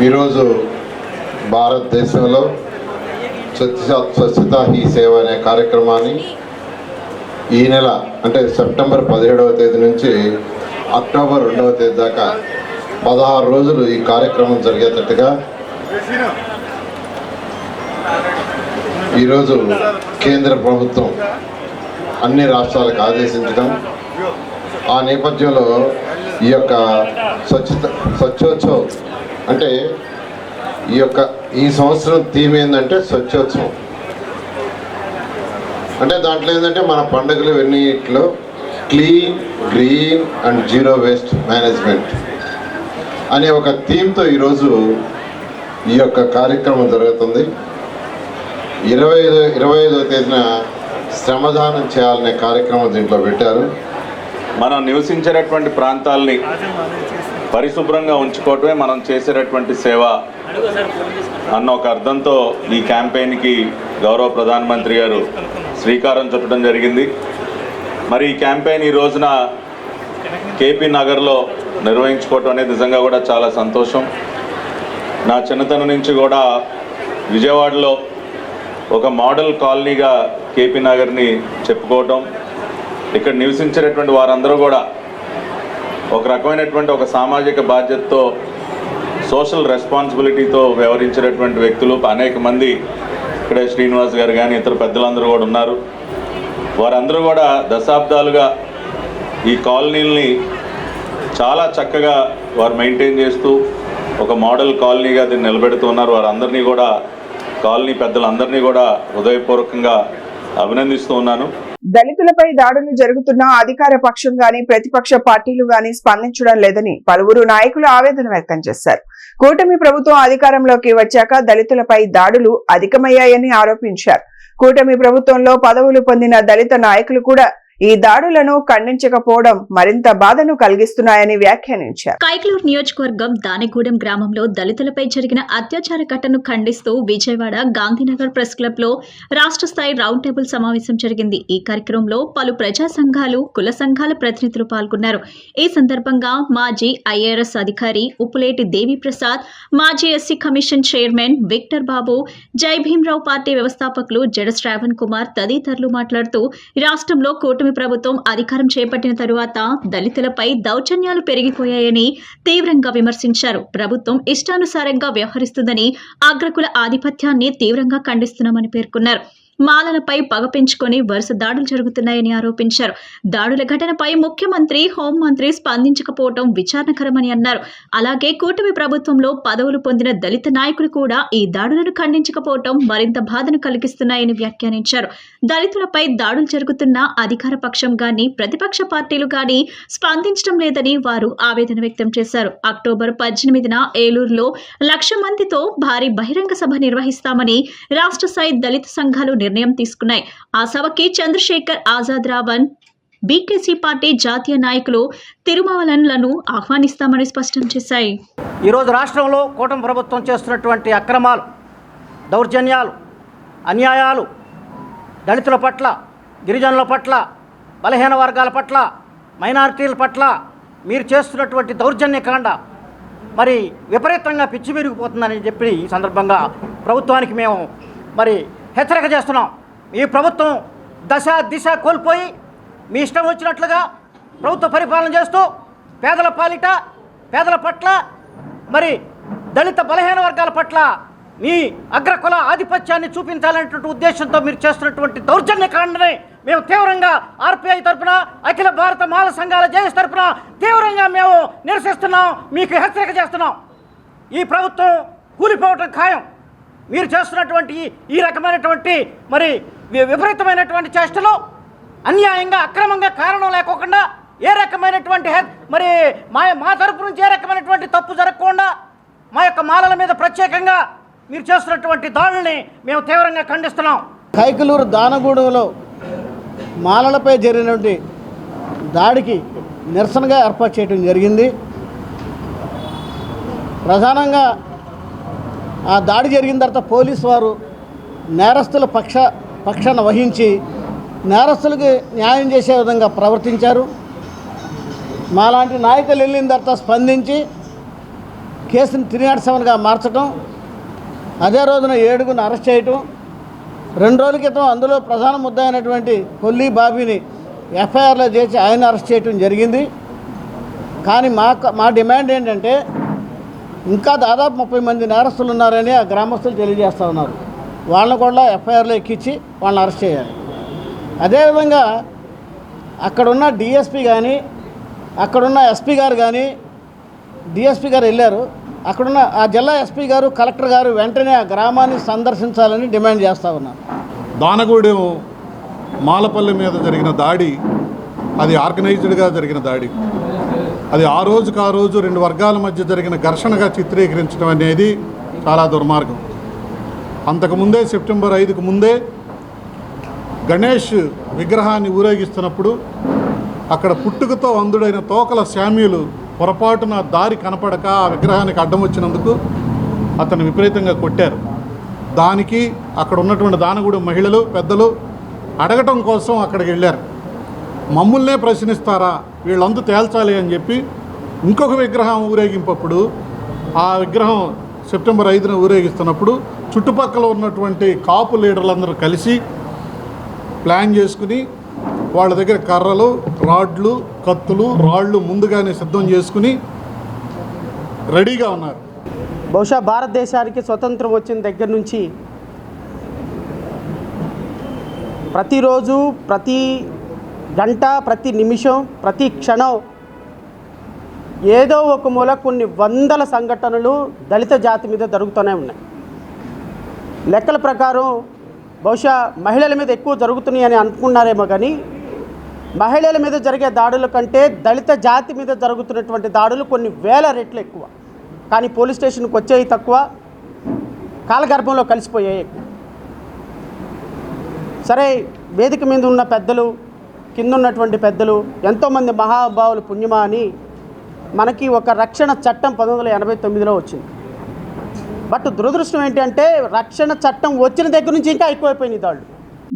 ఈరోజు భారతదేశంలో స్వచ్ఛతా హీ సేవ అనే కార్యక్రమాన్ని ఈ నెల అంటే సెప్టెంబర్ 17వ తేదీ నుంచి అక్టోబర్ 2వ తేదీ దాకా 16 రోజులు ఈ కార్యక్రమం జరిగేటట్టుగా ఈరోజు కేంద్ర ప్రభుత్వం అన్ని రాష్ట్రాలకు ఆదేశించడం, ఆ నేపథ్యంలో ఈ యొక్క స్వచ్ఛోత్సవ్ అంటే ఈ సంవత్సరం థీమ్ ఏంటంటే స్వచ్ఛోత్సవం. అంటే దాంట్లో ఏంటంటే మన పండుగలు ఇవన్నిట్లో clean, green and zero waste management అనే ఒక థీమ్తో ఈరోజు ఈ యొక్క కార్యక్రమం జరుగుతుంది. 25వ తేదీన శ్రమదానం చేయాలనే కార్యక్రమం దీంట్లో పెట్టారు. మనం నివసించేటటువంటి ప్రాంతాలని పరిశుభ్రంగా ఉంచుకోవటమే మనం చేసేటటువంటి సేవ అన్న ఒక అర్థంతో ఈ క్యాంపెయిన్కి గౌరవ ప్రధానమంత్రి గారు శ్రీకారం చుట్టడం జరిగింది. మరి ఈ క్యాంపెయిన్ ఈ రోజున కేపీ నగర్లో నిర్వహించుకోవటం అనేది నిజంగా కూడా చాలా సంతోషం. నా చిన్నతనం నుంచి కూడా విజయవాడలో ఒక మోడల్ కాలనీగా కేపీ నగర్ని చెప్పుకోవటం, ఇక్కడ నివసించేటటువంటి వారందరూ కూడా ఒక రకమైనటువంటి ఒక సామాజిక బాధ్యతతో, సోషల్ రెస్పాన్సిబిలిటీతో వ్యవహరించేటటువంటి వ్యక్తులు అనేక మంది ఇక్కడ శ్రీనివాస్ గారు కానీ ఇతర పెద్దలందరూ కూడా ఉన్నారు. వారందరూ కూడా దశాబ్దాలుగా ఈ కాలనీల్ని చాలా చక్కగా వారు మెయింటైన్ చేస్తూ ఒక మోడల్ కాలనీగా దీన్ని నిలబెడుతున్నారు. వారందరినీ కూడా కాలనీ పెద్దలందరినీ కూడా హృదయపూర్వకంగా అభినందిస్తూ ఉన్నాను. దళితులపై దాడులు జరుగుతున్నా అధికార పక్షం గాని ప్రతిపక్ష పార్టీలు గాని స్పందించడం లేదని పలువురు నాయకులు ఆవేదన వ్యక్తం చేశారు. కూటమి ప్రభుత్వం అధికారంలోకి వచ్చాక దళితులపై దాడులు అధికమయ్యాయని ఆరోపించారు. కూటమి ప్రభుత్వంలో పదవులు పొందిన దళిత నాయకులు కూడా ఈ దాడులను ఖండించకపోవడం మరింత బాధను కలిగిస్తున్నాయని వ్యాఖ్యానించారు. కైకలూరు నియోజకవర్గం దానిగూడెం గ్రామంలో దళితులపై జరిగిన అత్యాచార ఘటనను ఖండిస్తూ విజయవాడ గాంధీనగర్ ప్రెస్ క్లబ్ లో రాష్ట్ర స్థాయి రౌండ్ టేబుల్ సమావేశం జరిగింది. ఈ కార్యక్రమంలో పలు ప్రజా సంఘాలు, కుల సంఘాల ప్రతినిధులు పాల్గొన్నారు. ఈ సందర్భంగా మాజీ ఐఏఎస్ అధికారి ఉప్పులేటి దేవిప్రసాద్, మాజీ ఎస్సీ కమిషన్ చైర్మన్ విక్టర్ బాబు, జై భీమరావు పార్టీ వ్యవస్థాపకులు జడ శ్రావణ్ కుమార్ తదితరులు మాట్లాడుతూ రాష్ట్రంలో కూటమి ప్రభుత్వం అధికారం చేపట్టిన తరువాత దళితులపై దౌర్జన్యాలు పెరిగిపోయాయని తీవ్రంగా విమర్శించారు. ప్రభుత్వం ఇష్టానుసారంగా వ్యవహరిస్తుందని, అగ్రకుల ఆధిపత్యాన్ని తీవ్రంగా ఖండిస్తున్నామని పేర్కొన్నారు. మాలలపై పగ పెంచుకొని వరుస దాడులు జరుగుతున్నాయని ఆరోపించారు. దాడుల ఘటనపై ముఖ్యమంత్రి, హోంమంత్రి స్పందించకపోవడం విచారణకరమని అన్నారు. అలాగే కూటమి ప్రభుత్వంలో పదవులు పొందిన దళిత నాయకులు కూడా ఈ దాడులను ఖండించకపోవడం మరింత బాధను కలిగిస్తున్నాయని వ్యాఖ్యానించారు. దళితులపై దాడులు జరుగుతున్న అధికార పక్షం గాని, ప్రతిపక్ష పార్టీలు గాని స్పందించడం లేదని వారు ఆవేదన వ్యక్తం చేశారు. అక్టోబర్ 18న ఏలూరులో 1,00,000 మందితో భారీ బహిరంగ సభ నిర్వహిస్తామని రాష్ట్ర స్థాయి దళిత సంఘాలు నిర్ణయం తీసుకున్నాయి. ఆ సభకి చంద్రశేఖర్ ఆజాద్ రావణ్, బీకేసీ పార్టీ జాతీయ నాయకులు తిరుమావలన్లను ఆహ్వానిస్తామని స్పష్టం చేశాయి. ఈరోజు రాష్ట్రంలో కూటమి ప్రభుత్వం చేస్తున్నటువంటి అక్రమాలు, దౌర్జన్యాలు, అన్యాయాలు దళితుల పట్ల, గిరిజనుల పట్ల, బలహీన వర్గాల పట్ల, మైనారిటీల పట్ల మీరు చేస్తున్నటువంటి దౌర్జన్యకాండ మరి విపరీతంగా పిచ్చి విరిగిపోతుందని చెప్పి ఈ సందర్భంగా ప్రభుత్వానికి మేము మరి హెచ్చరిక చేస్తున్నాం. ఈ ప్రభుత్వం దశ దిశ కోల్పోయి మీ ఇష్టం వచ్చినట్లుగా ప్రభుత్వ పరిపాలన చేస్తూ పేదల పాలిట, పేదల పట్ల, మరి దళిత బలహీన వర్గాల పట్ల మీ అగ్రకుల ఆధిపత్యాన్ని చూపించాలనేటువంటి ఉద్దేశంతో మీరు చేస్తున్నటువంటి దౌర్జన్యకాండని మేము తీవ్రంగా ఆర్పీఐ తరఫున, అఖిల భారత మాల సంఘాల జేఏసీ తరఫున తీవ్రంగా మేము నిరసిస్తున్నాం, మీకు హెచ్చరిక చేస్తున్నాం. ఈ ప్రభుత్వం కూలిపోవటం ఖాయం. మీరు చేస్తున్నటువంటి ఈ రకమైనటువంటి మరి విపరీతమైనటువంటి చేష్టలు అన్యాయంగా, అక్రమంగా, కారణం లేకోకుండా ఏ రకమైనటువంటి మరి మా తరపు నుంచి ఏ రకమైనటువంటి తప్పు జరగకుండా మా యొక్క మాలల మీద ప్రత్యేకంగా మీరు చేస్తున్నటువంటి దాడుల్ని మేము తీవ్రంగా ఖండిస్తున్నాం. కైకలూరు దానగూడెంలో మాలలపై జరిగినటువంటి దాడికి నిరసనగా ఏర్పాటు చేయడం జరిగింది. ప్రధానంగా ఆ దాడి జరిగిన తర్వాత పోలీసు వారు నేరస్తుల పక్షాన వహించి నేరస్తులకు న్యాయం చేసే విధంగా ప్రవర్తించారు. మాలాంటి నాయకులు వెళ్ళిన తర్వాత స్పందించి కేసును 307గా మార్చడం, అదే రోజున 7గురిని అరెస్ట్ చేయటం, 2 రోజుల క్రితం అందులో ప్రధాన ముద్ద అయినటువంటి కొల్లి బాబీని ఎఫ్ఐఆర్లో చేసి ఆయన అరెస్ట్ చేయటం జరిగింది. కానీ మా డిమాండ్ ఏంటంటే ఇంకా దాదాపు 30 మంది నేరస్తులు ఉన్నారని ఆ గ్రామస్తులు తెలియజేస్తూ ఉన్నారు. వాళ్ళని కూడా ఎఫ్ఐఆర్లో ఎక్కించి వాళ్ళని అరెస్ట్ చేయాలి. అదేవిధంగా అక్కడున్న డిఎస్పీ కానీ, అక్కడున్న ఎస్పీ గారు కానీ, డిఎస్పీ గారు వెళ్ళారు. అక్కడున్న ఆ జిల్లా ఎస్పీ గారు, కలెక్టర్ గారు వెంటనే ఆ గ్రామాన్ని సందర్శించాలని డిమాండ్ చేస్తూ ఉన్నారు. దానగూడెం మాలపల్లి మీద జరిగిన దాడి అది ఆర్గనైజ్డ్గా జరిగిన దాడి. అది ఆ రోజు 2 వర్గాల మధ్య జరిగిన ఘర్షణగా చిత్రీకరించడం అనేది చాలా దుర్మార్గం. అంతకుముందే సెప్టెంబర్ 5కు ముందే గణేష్ విగ్రహాన్ని ఊరేగిస్తున్నప్పుడు అక్కడ పుట్టుకతో అందుడైన తోకల శామ్యులు పొరపాటున దారి కనపడక ఆ విగ్రహానికి అడ్డం వచ్చినందుకు అతను విపరీతంగా కొట్టారు. దానికి అక్కడ ఉన్నటువంటి దానగూడెం మహిళలు, పెద్దలు అడగటం కోసం అక్కడికి వెళ్ళారు. మమ్మల్నే ప్రశ్నిస్తారా, వీళ్ళంతా తేల్చాలి అని చెప్పి ఇంకొక విగ్రహం ఊరేగింపప్పుడు ఆ విగ్రహం సెప్టెంబర్ 5న ఊరేగిస్తున్నప్పుడు చుట్టుపక్కల ఉన్నటువంటి కాపు లీడర్లందరూ కలిసి ప్లాన్ చేసుకుని వాళ్ళ దగ్గర కర్రలు, రాడ్లు, కత్తులు, రాళ్ళు ముందుగానే సిద్ధం చేసుకుని రెడీగా ఉన్నారు. బహుశా భారతదేశానికి స్వతంత్రం వచ్చిన దగ్గర నుంచి ప్రతిరోజు, ప్రతి గంట, ప్రతి నిమిషం, ప్రతి క్షణం ఏదో ఒక మూల కొన్ని వందల సంఘటనలు దళిత జాతి మీద జరుగుతూనే ఉన్నాయి. లెక్కల ప్రకారం బహుశా మహిళల మీద ఎక్కువ జరుగుతున్నాయి అని అనుకున్నారేమో, కానీ మహిళల మీద జరిగే దాడుల కంటే దళిత జాతి మీద జరుగుతున్నటువంటి దాడులు కొన్ని వేల రెట్లు ఎక్కువ. కానీ పోలీస్ స్టేషన్కి వచ్చేవి తక్కువ, కాలగర్భంలో కలిసిపోయాయి ఎక్కువ. సరే, వేదిక మీద ఉన్న పెద్దలు కింద ఉన్నటువంటి పెద్దలు ఎంతోమంది మహానుభావులు పుణ్యమా అని మనకి ఒక రక్షణ చట్టం 1989లో వచ్చింది. బట్ దురదృష్టం ఏంటంటే రక్షణ చట్టం వచ్చిన దగ్గర నుంచి ఇంకా ఎక్కువైపోయినాయి దాళ్ళు.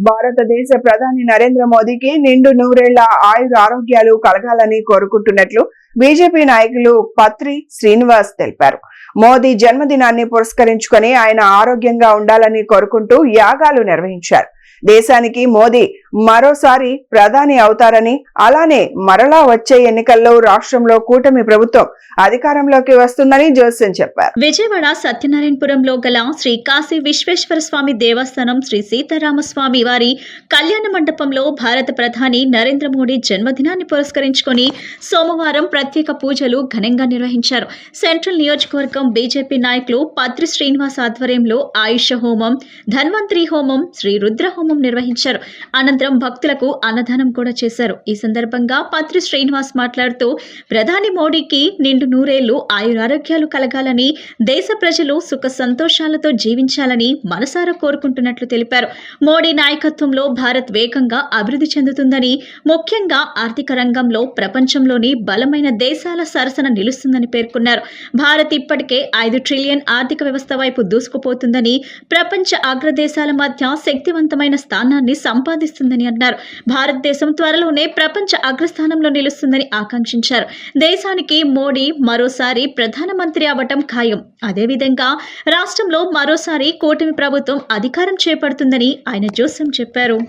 భారతదేశ ప్రధాని నరేంద్ర మోదీకి నిండు నూరేళ్ల ఆయుర ఆరోగ్యాలు కలగాలని కోరుకుంటున్నట్లు బీజేపీ నాయకులు పత్రి శ్రీనివాస్ తెలిపారు. మోదీ జన్మదినాన్ని పురస్కరించుకొని ఆయన ఆరోగ్యంగా ఉండాలని కోరుకుంటూ యాగాలు నిర్వహించారు. దేశానికి మోదీ మరోసారి ప్రధాని అవుతారని, అలానే మరలా వచ్చే ఎన్నికల్లో రాష్ట్రంలో కూటమి ప్రభుత్వం అధికారంలోకి వస్తుందని జోస్యం చెప్పారు. విజయవాడ సత్యనారాయణపురంలో గల శ్రీ కాశీ విశ్వేశ్వర స్వామి దేవస్థానం శ్రీ సీతారామస్వామి వారి కళ్యాణ మండపంలో భారత ప్రధాని నరేంద్ర మోడీ జన్మదినాన్ని పురస్కరించుకొని సోమవారం ప్రత్యేక పూజలు ఘనంగా నిర్వహించారు. సెంట్రల్ నియోజకవర్గం బీజేపీ నాయకులు పత్రి శ్రీనివాస్ ఆధ్వర్యంలో ఆయుష హోమం, ధన్వంతరి హోమం, శ్రీ రుద్ర హోమం నిర్వహించారు. అనంతరం భక్తులకు అన్నదానం కూడా చేశారు. ఈ సందర్భంగా పత్రి శ్రీనివాస్ మాట్లాడుతూ ప్రధాని మోడీకి నిండు నూరేళ్లు ఆయురారోగ్యాలు కలగాలని, దేశ ప్రజలు సుఖ సంతోషాలతో జీవించాలని మనసారా కోరుకుంటున్నట్లు తెలిపారు. మోడీ నాయకత్వంలో భారత్ వేగంగా అభివృద్ధి చెందుతుందని, ముఖ్యంగా ఆర్థిక రంగంలో ప్రపంచంలోని బలమైన దేశాల సరసన నిలుస్తుందని పేర్కొన్నారు. భారత్ ఇప్పటికే 5 ట్రిలియన్ ఆర్థిక వ్యవస్థ వైపు దూసుకుపోతుందని, ప్రపంచ అగ్రదేశాల మధ్య శక్తివంతమైన స్థానాన్ని సంపాదిస్తుందని అన్నారు. భారతదేశం త్వరలోనే ప్రపంచ అగ్రస్థానంలో నిలుస్తుందని ఆకాంక్షించారు. దేశానికి మోడీ మరోసారి ప్రధానమంత్రి అవటం ఖాయం. అదేవిధంగా రాష్ట్రంలో మరోసారి కూటమి ప్రభుత్వం అధికారం చేపడుతుందని ఆయన జోస్యం చెప్పారు.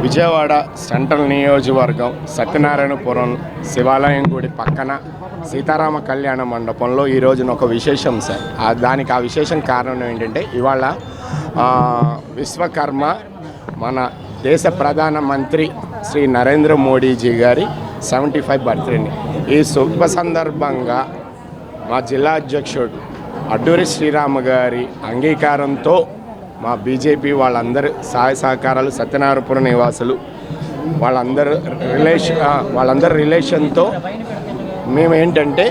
విజయవాడ సెంట్రల్ నియోజకవర్గం సత్యనారాయణపురం శివాలయం గుడి పక్కన సీతారామ కళ్యాణ మండపంలో ఈ రోజున ఒక విశేషం సార్. దానికి ఆ విశేషం కారణం ఏంటంటే ఇవాళ విశ్వకర్మ మన దేశ ప్రధానమంత్రి శ్రీ నరేంద్ర మోడీజీ గారి 75 బర్త్డేని ఈ శుభ సందర్భంగా మా జిల్లా అధ్యక్షుడు అడ్డూరి శ్రీరామ గారి అంగీకారంతో మా బీజేపీ వాళ్ళందరూ సహాయ సహకారాలు సత్యనారాయణపురం నివాసులు వాళ్ళందరి రిలేషన్తో మేమేంటంటే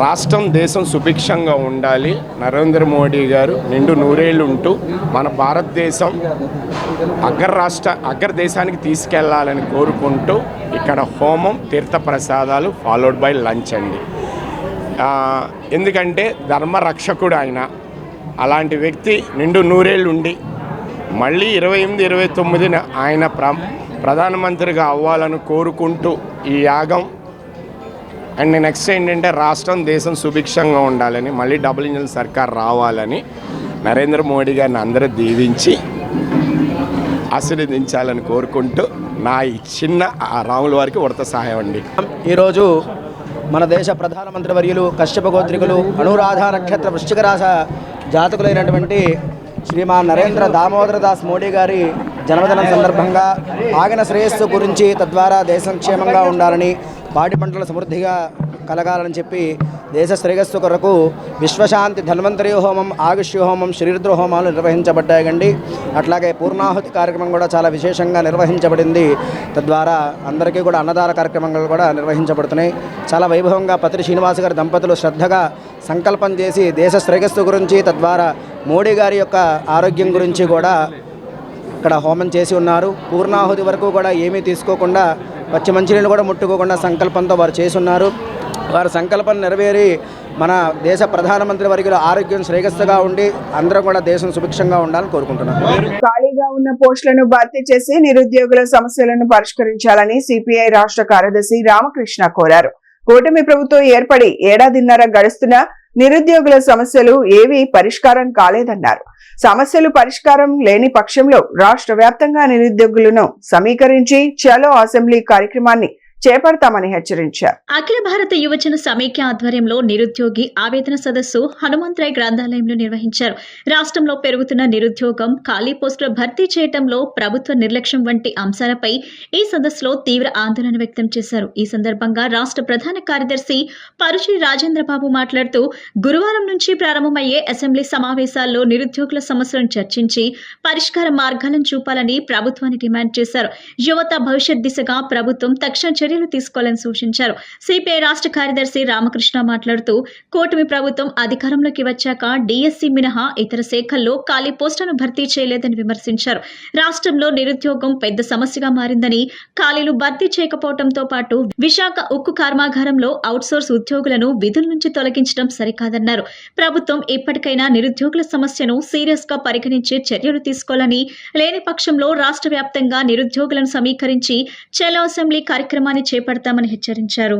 రాష్ట్రం దేశం సుభిక్షంగా ఉండాలి, నరేంద్ర మోడీ గారు నిండు నూరేళ్ళు ఉంటూ మన భారతదేశం అగ్రదేశానికి తీసుకెళ్లాలని కోరుకుంటూ ఇక్కడ హోమం, తీర్థప్రసాదాలు ఫాలోడ్ బై లంచ్ అండి. ఎందుకంటే ధర్మరక్షకుడు ఆయన. అలాంటి వ్యక్తి నిండు నూరేళ్ళు ఉండి మళ్ళీ 28-29 ఆయన ప్రధానమంత్రిగా అవ్వాలని కోరుకుంటూ ఈ యాగం. అండ్ నెక్స్ట్ ఏంటంటే రాష్ట్రం దేశం సుభిక్షంగా ఉండాలని, మళ్ళీ డబుల్ ఇంజిన్ సర్కార్ రావాలని నరేంద్ర మోడీ గారిని అందరూ దీవించి ఆశీర్వదించాలని కోరుకుంటూ నా ఈ చిన్న రాముల వారికి ఉడత సహాయం అండి. ఈరోజు మన దేశ ప్రధానమంత్రి వర్యులు కశ్యప గోత్రికులు అనురాధ నక్షత్ర వృశ్చిక రాశ జాతకులైనటువంటి శ్రీమాన్ నరేంద్ర దామోదర దాస్ మోడీ గారి జన్మదినం సందర్భంగా ఆగిన శ్రేయస్సు గురించి, తద్వారా దేశం క్షేమంగా ఉండాలని, పాడి పంటలు సమృద్ధిగా కలగాలని చెప్పి దేశ శ్రేయస్సు కొరకు విశ్వశాంతి ధన్వంతరి హోమం, ఆయుష్య హోమం, శ్రీరుద్ర హోమాలు నిర్వహించబడ్డాయండి. అట్లాగే పూర్ణాహుతి కార్యక్రమం కూడా చాలా విశేషంగా నిర్వహించబడింది. తద్వారా అందరికీ కూడా అన్నదాన కార్యక్రమాలు కూడా నిర్వహించబడుతున్నాయి. చాలా వైభవంగా పత్రి శ్రీనివాస్ గారి దంపతులు శ్రద్ధగా సంకల్పం చేసి దేశ శ్రేయస్సు గురించి, తద్వారా మోడీ గారి యొక్క ఆరోగ్యం గురించి కూడా ఇక్కడ హోమం చేసి ఉన్నారు. పూర్ణాహుతి వరకు కూడా ఏమీ తీసుకోకుండా, పచ్చి మంచినీళ్ళు కూడా ముట్టుకోకుండా సంకల్పంతో వారు చేసి ఉన్నారు. వారి సంకల్పం నెరవేరి మన దేశ ప్రధానమంత్రి వర్యుల ఆరోగ్యం శ్రేయస్సుగా ఉండి అందరం కూడా దేశం సుభిక్షంగా ఉండాలని కోరుకుంటున్నాను. ఖాళీగా ఉన్న పోస్టులను భర్తీ చేసి నిరుద్యోగుల సమస్యలను పరిష్కరించాలని సిపిఐ రాష్ట్ర కార్యదర్శి రామకృష్ణ కోరారు. కూటమి ప్రభుత్వం ఏర్పడి ఏడాదిన్నర గడుస్తున్నా నిరుద్యోగుల సమస్యలు ఏవీ పరిష్కారం కాలేదన్నారు. సమస్యలు పరిష్కారం లేని పక్షంలో రాష్ట్ర వ్యాప్తంగా నిరుద్యోగులను సమీకరించి చలో అసెంబ్లీ కార్యక్రమాన్ని చేపడతామని హెచ్చరించారు. అఖిల భారత యువజన సమైక్య ఆధ్వర్యంలో నిరుద్యోగి ఆవేదన సదస్సు హనుమంతరాయ్ గ్రంథాలయంలో నిర్వహించారు. రాష్ట్రంలో పెరుగుతున్న నిరుద్యోగం, ఖాళీ పోస్టుల భర్తీ చేయడంలో ప్రభుత్వ నిర్లక్ష్యం వంటి అంశాలపై ఈ సదస్సులో తీవ్ర ఆందోళన వ్యక్తం చేశారు. ఈ సందర్భంగా రాష్ట్ర ప్రధాన కార్యదర్శి పరుచి రాజేంద్రబాబు మాట్లాడుతూ గురువారం నుంచి ప్రారంభమయ్యే అసెంబ్లీ సమావేశాల్లో నిరుద్యోగుల సమస్యలను చర్చించి పరిష్కార మార్గాలను చూపాలని ప్రభుత్వాన్ని డిమాండ్ చేశారు. యువత భవిష్యత్ దిశగా ప్రభుత్వం తక్షణ చర్యలు తీసుకోవాలని సూచించారు. సిపిఐ రాష్ట్ర కార్యదర్శి రామకృష్ణ మాట్లాడుతూ కూటమి ప్రభుత్వం అధికారంలోకి వచ్చాక డిఎస్సి మినహా ఇతర శాఖల్లో ఖాళీ పోస్టులను భర్తీ చేయలేదని విమర్శించారు. రాష్ట్రంలో నిరుద్యోగం పెద్ద సమస్యగా మారిందని, ఖాళీలు భర్తీ చేయకపోవడంతో పాటు విశాఖ ఉక్కు కర్మాగారంలో అవుట్సోర్స్ ఉద్యోగులను విధుల నుంచి తొలగించడం సరికాదన్నారు. ప్రభుత్వం ఇప్పటికైనా నిరుద్యోగుల సమస్యను సీరియస్ గా పరిగణించి చర్యలు తీసుకోవాలని, లేని పక్షంలో రాష్ట్ర వ్యాప్తంగా నిరుద్యోగులను సమీకరించి చలో అసెంబ్లీ కార్యక్రమాన్ని చేపడతామని హెచ్చరించారు.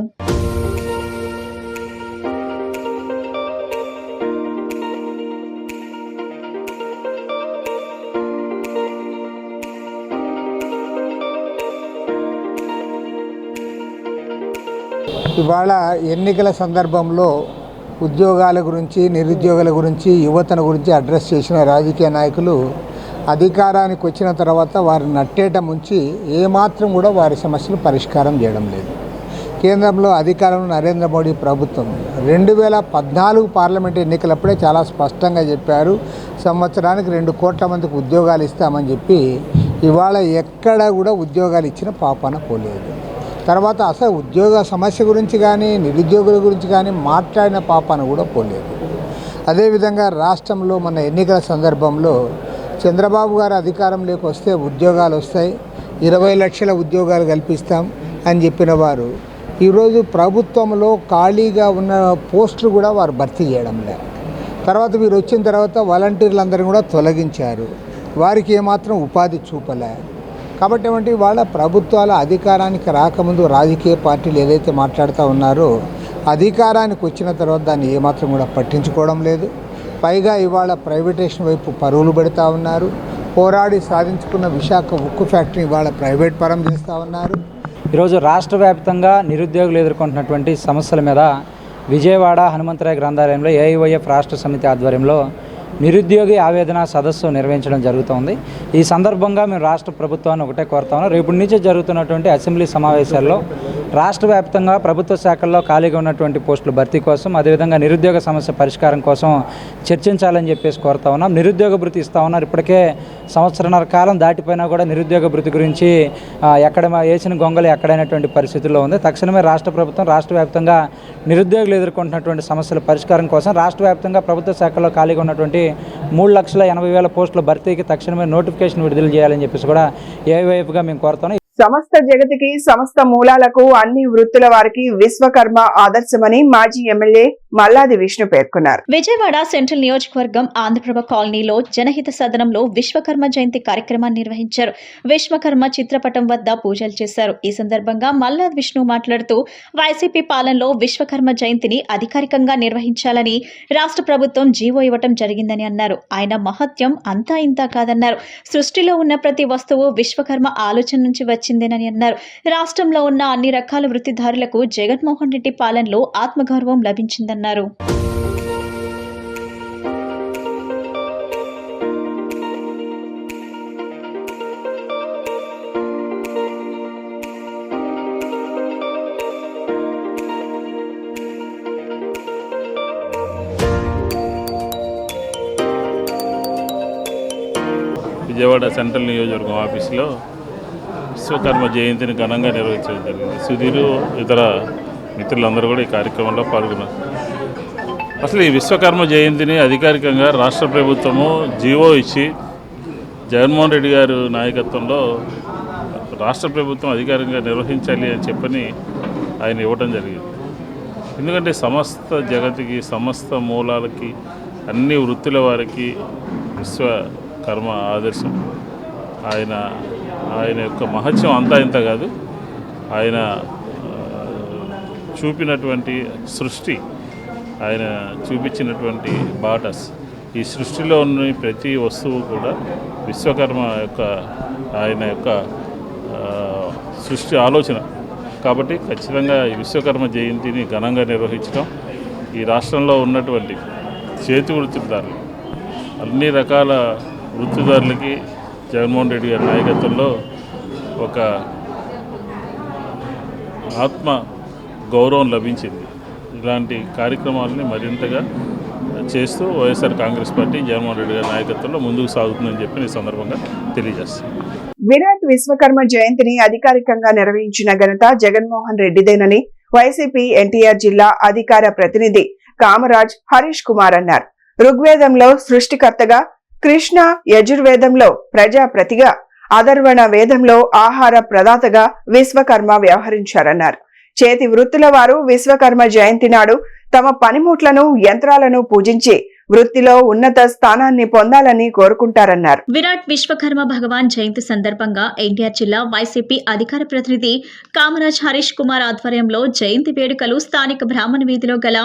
ఇవాళ ఎన్నికల సందర్భంలో ఉద్యోగాల గురించి, నిరుద్యోగుల గురించి, యువతను గురించి అడ్రస్ చేసిన రాజకీయ నాయకులు అధికారానికి వచ్చిన తర్వాత వారిని నట్టేట ముంచి ఏమాత్రం కూడా వారి సమస్యలు పరిష్కారం చేయడం లేదు. కేంద్రంలో అధికారంలో నరేంద్ర మోడీ ప్రభుత్వం 2014 పార్లమెంట్ ఎన్నికలప్పుడే చాలా స్పష్టంగా చెప్పారు, సంవత్సరానికి 2 కోట్ల మందికి ఉద్యోగాలు ఇస్తామని చెప్పి ఇవాళ ఎక్కడ కూడా ఉద్యోగాలు ఇచ్చిన పాపాన పోలేదు. తర్వాత అసలు ఉద్యోగ సమస్య గురించి కానీ, నిరుద్యోగుల గురించి కానీ మాట్లాడిన పాపాన కూడా పోలేదు. అదేవిధంగా రాష్ట్రంలో మన ఎన్నికల సందర్భంలో చంద్రబాబు గారు అధికారంలోకి వస్తే ఉద్యోగాలు వస్తాయి, 20 లక్షల ఉద్యోగాలు కల్పిస్తాం అని చెప్పిన వారు ఈరోజు ప్రభుత్వంలో ఖాళీగా ఉన్న పోస్టులు కూడా వారు భర్తీ చేయడం లేదు. తర్వాత వీరు వచ్చిన తర్వాత వాలంటీర్లందరినీ కూడా తొలగించారు, వారికి ఏమాత్రం ఉపాధి చూపలే. కాబట్టి వాళ్ళ ప్రభుత్వాల అధికారానికి రాకముందు రాజకీయ పార్టీలు ఏదైతే మాట్లాడుతూ ఉన్నారో అధికారానికి వచ్చిన తర్వాత దాన్ని ఏమాత్రం కూడా పట్టించుకోవడం లేదు. పైగా ఇవాళ ప్రైవేటేషన్ వైపు పరుగులు పెడతా ఉన్నారు. పోరాడి సాధించుకున్న విశాఖ ఉక్కు ఫ్యాక్టరీ ఇవాళ ప్రైవేట్ పరం చేస్తూ ఉన్నారు. ఈరోజు రాష్ట్ర వ్యాప్తంగా నిరుద్యోగులు ఎదుర్కొంటున్నటువంటి సమస్యల మీద విజయవాడ హనుమంతరాయ్ గ్రంథాలయంలో ఏఐవైఎఫ్ రాష్ట్ర సమితి ఆధ్వర్యంలో నిరుద్యోగి ఆవేదన సదస్సు నిర్వహించడం జరుగుతోంది. ఈ సందర్భంగా మేము రాష్ట్ర ప్రభుత్వాన్ని ఒకటే కోరుతాము, రేపటి నుంచి జరుగుతున్నటువంటి అసెంబ్లీ సమావేశాల్లో రాష్ట్ర వ్యాప్తంగా ప్రభుత్వ శాఖల్లో ఖాళీగా ఉన్నటువంటి పోస్టుల భర్తీ కోసం, అదేవిధంగా నిరుద్యోగ సమస్య పరిష్కారం కోసం చర్చించాలని చెప్పేసి కోరుతా ఉన్నాం. నిరుద్యోగ భృతి ఇస్తూ ఉన్నారు, ఇప్పటికే సంవత్సరన్నర కాలం దాటిపోయినా కూడా నిరుద్యోగ భృతి గురించి ఎక్కడ వేసిన గొంగలు ఎక్కడైనటువంటి పరిస్థితుల్లో ఉంది. తక్షణమే రాష్ట్ర ప్రభుత్వం రాష్ట్ర వ్యాప్తంగా నిరుద్యోగులు ఎదుర్కొంటున్నటువంటి సమస్యల పరిష్కారం కోసం రాష్ట్ర వ్యాప్తంగా ప్రభుత్వ శాఖల్లో ఖాళీగా ఉన్నటువంటి 3,80,000 పోస్టుల భర్తీకి తక్షణమే నోటిఫికేషన్ విడుదల చేయాలని చెప్పేసి కూడా ఏఐవైఎఫ్గా మేము కోరుతున్నాం. సమస్త జగతికి, సమస్త మూలాలకు, అన్ని వృత్తుల వారికి విశ్వకర్మ ఆదర్శమని మాజీ ఎమ్మెల్యే మల్లాది విష్ణు పేర్కొన్నారు. విజయవాడ సెంట్రల్ నియోజకవర్గం ఆంధ్రప్రభ కాలనీలో జనహిత సదనంలో విశ్వకర్మ జయంతి కార్యక్రమాన్ని నిర్వహించారు. విశ్వకర్మ చిత్రపటం వద్ద పూజలు చేశారు. ఈ సందర్భంగా మల్లాది విష్ణు మాట్లాడుతూ వైసీపీ పాలనలో విశ్వకర్మ జయంతిని అధికారికంగా నిర్వహించాలని రాష్ట్ర ప్రభుత్వం జీవో ఇవ్వటం జరిగిందని అన్నారు. ఆయన మహత్యం అంతా ఇంతా కాదన్నారు. సృష్టిలో ఉన్న ప్రతి వస్తువు విశ్వకర్మ ఆలోచన నుంచి వచ్చిందేనని అన్నారు. రాష్ట్రంలో ఉన్న అన్ని రకాల వృత్తిదారులకు జగన్మోహన్ రెడ్డి పాలనలో ఆత్మగౌరవం లభించిందన్నారు. విజయవాడ సెంట్రల్ నియోజకవర్గం ఆఫీసులో విశ్వకర్మ జయంతిని ఘనంగా నిర్వహించడం జరిగింది. సుధీరు ఇతర మిత్రులందరూ కూడా ఈ కార్యక్రమంలో పాల్గొన్నారు. అసలు ఈ విశ్వకర్మ జయంతిని అధికారికంగా రాష్ట్ర ప్రభుత్వము జీవో ఇచ్చి జగన్మోహన్ రెడ్డి గారు నాయకత్వంలో రాష్ట్ర ప్రభుత్వం అధికారికంగా నిర్వహించాలి అని చెప్పని ఆయన ఇవ్వడం జరిగింది. ఎందుకంటే సమస్త జగతికి, సమస్త మూలాలకి, అన్ని వృత్తుల వారికి విశ్వకర్మ ఆదర్శం. ఆయన యొక్క మహత్యం అంతా ఇంత కాదు. ఆయన చూపినటువంటి సృష్టి, ఆయన చూపించినటువంటి బాటస్, ఈ సృష్టిలో ఉన్న ప్రతి వస్తువు కూడా విశ్వకర్మ యొక్క ఆయన యొక్క సృష్టి ఆలోచన. కాబట్టి ఖచ్చితంగా ఈ విశ్వకర్మ జయంతిని ఘనంగా నిర్వహించడం, ఈ రాష్ట్రంలో ఉన్నటువంటి చేతి వృత్తిదారులు, అన్ని రకాల వృత్తిదారులకి జగన్మోహన్ రెడ్డి గారి నాయకత్వంలో ఒక ఆత్మ గౌరవం లభించింది. ఇలాంటి కార్యక్రమాలని మరింతగా చేస్తూ వైఎస్ఆర్ కాంగ్రెస్ పార్టీ జగన్మోహన్ రెడ్డి గారి నాయకత్వంలో ముందుకు సాగుతుందని చెప్పి ఈ సందర్భంగా తెలియజేస్తాను. విరాట్ విశ్వకర్మ జయంతిని అధికారికంగా నిర్వహించిన ఘనత జగన్మోహన్ రెడ్డిదేనని వైసీపీ ఎన్టీఆర్ జిల్లా అధికార ప్రతినిధి కామరాజ్ హరీష్ కుమార్ అన్నారు. ఋగ్వేదంలో సృష్టికర్తగా, కృష్ణ యజుర్వేదంలో ప్రజాప్రతిగా, అథర్వణ వేదంలో ఆహార ప్రదాతగా విశ్వకర్మ వ్యవహరించారన్నారు. చేతి వృత్తుల వారు విశ్వకర్మ జయంతి నాడు తమ పనిముట్లను, యంత్రాలను పూజించి వృత్తిలో ఉన్నత స్థానాన్ని పొందాలని కోరుకుంటారన్నారు. విరాట్ విశ్వకర్మ భగవాన్ జయంతి సందర్భంగా ఎన్టీఆర్ జిల్లా వైసీపీ అధికార ప్రతినిధి కామరాజ్ హరీష్ కుమార్ ఆధ్వర్యంలో జయంతి వేడుకలు స్థానిక బ్రాహ్మణ వీధిలో గల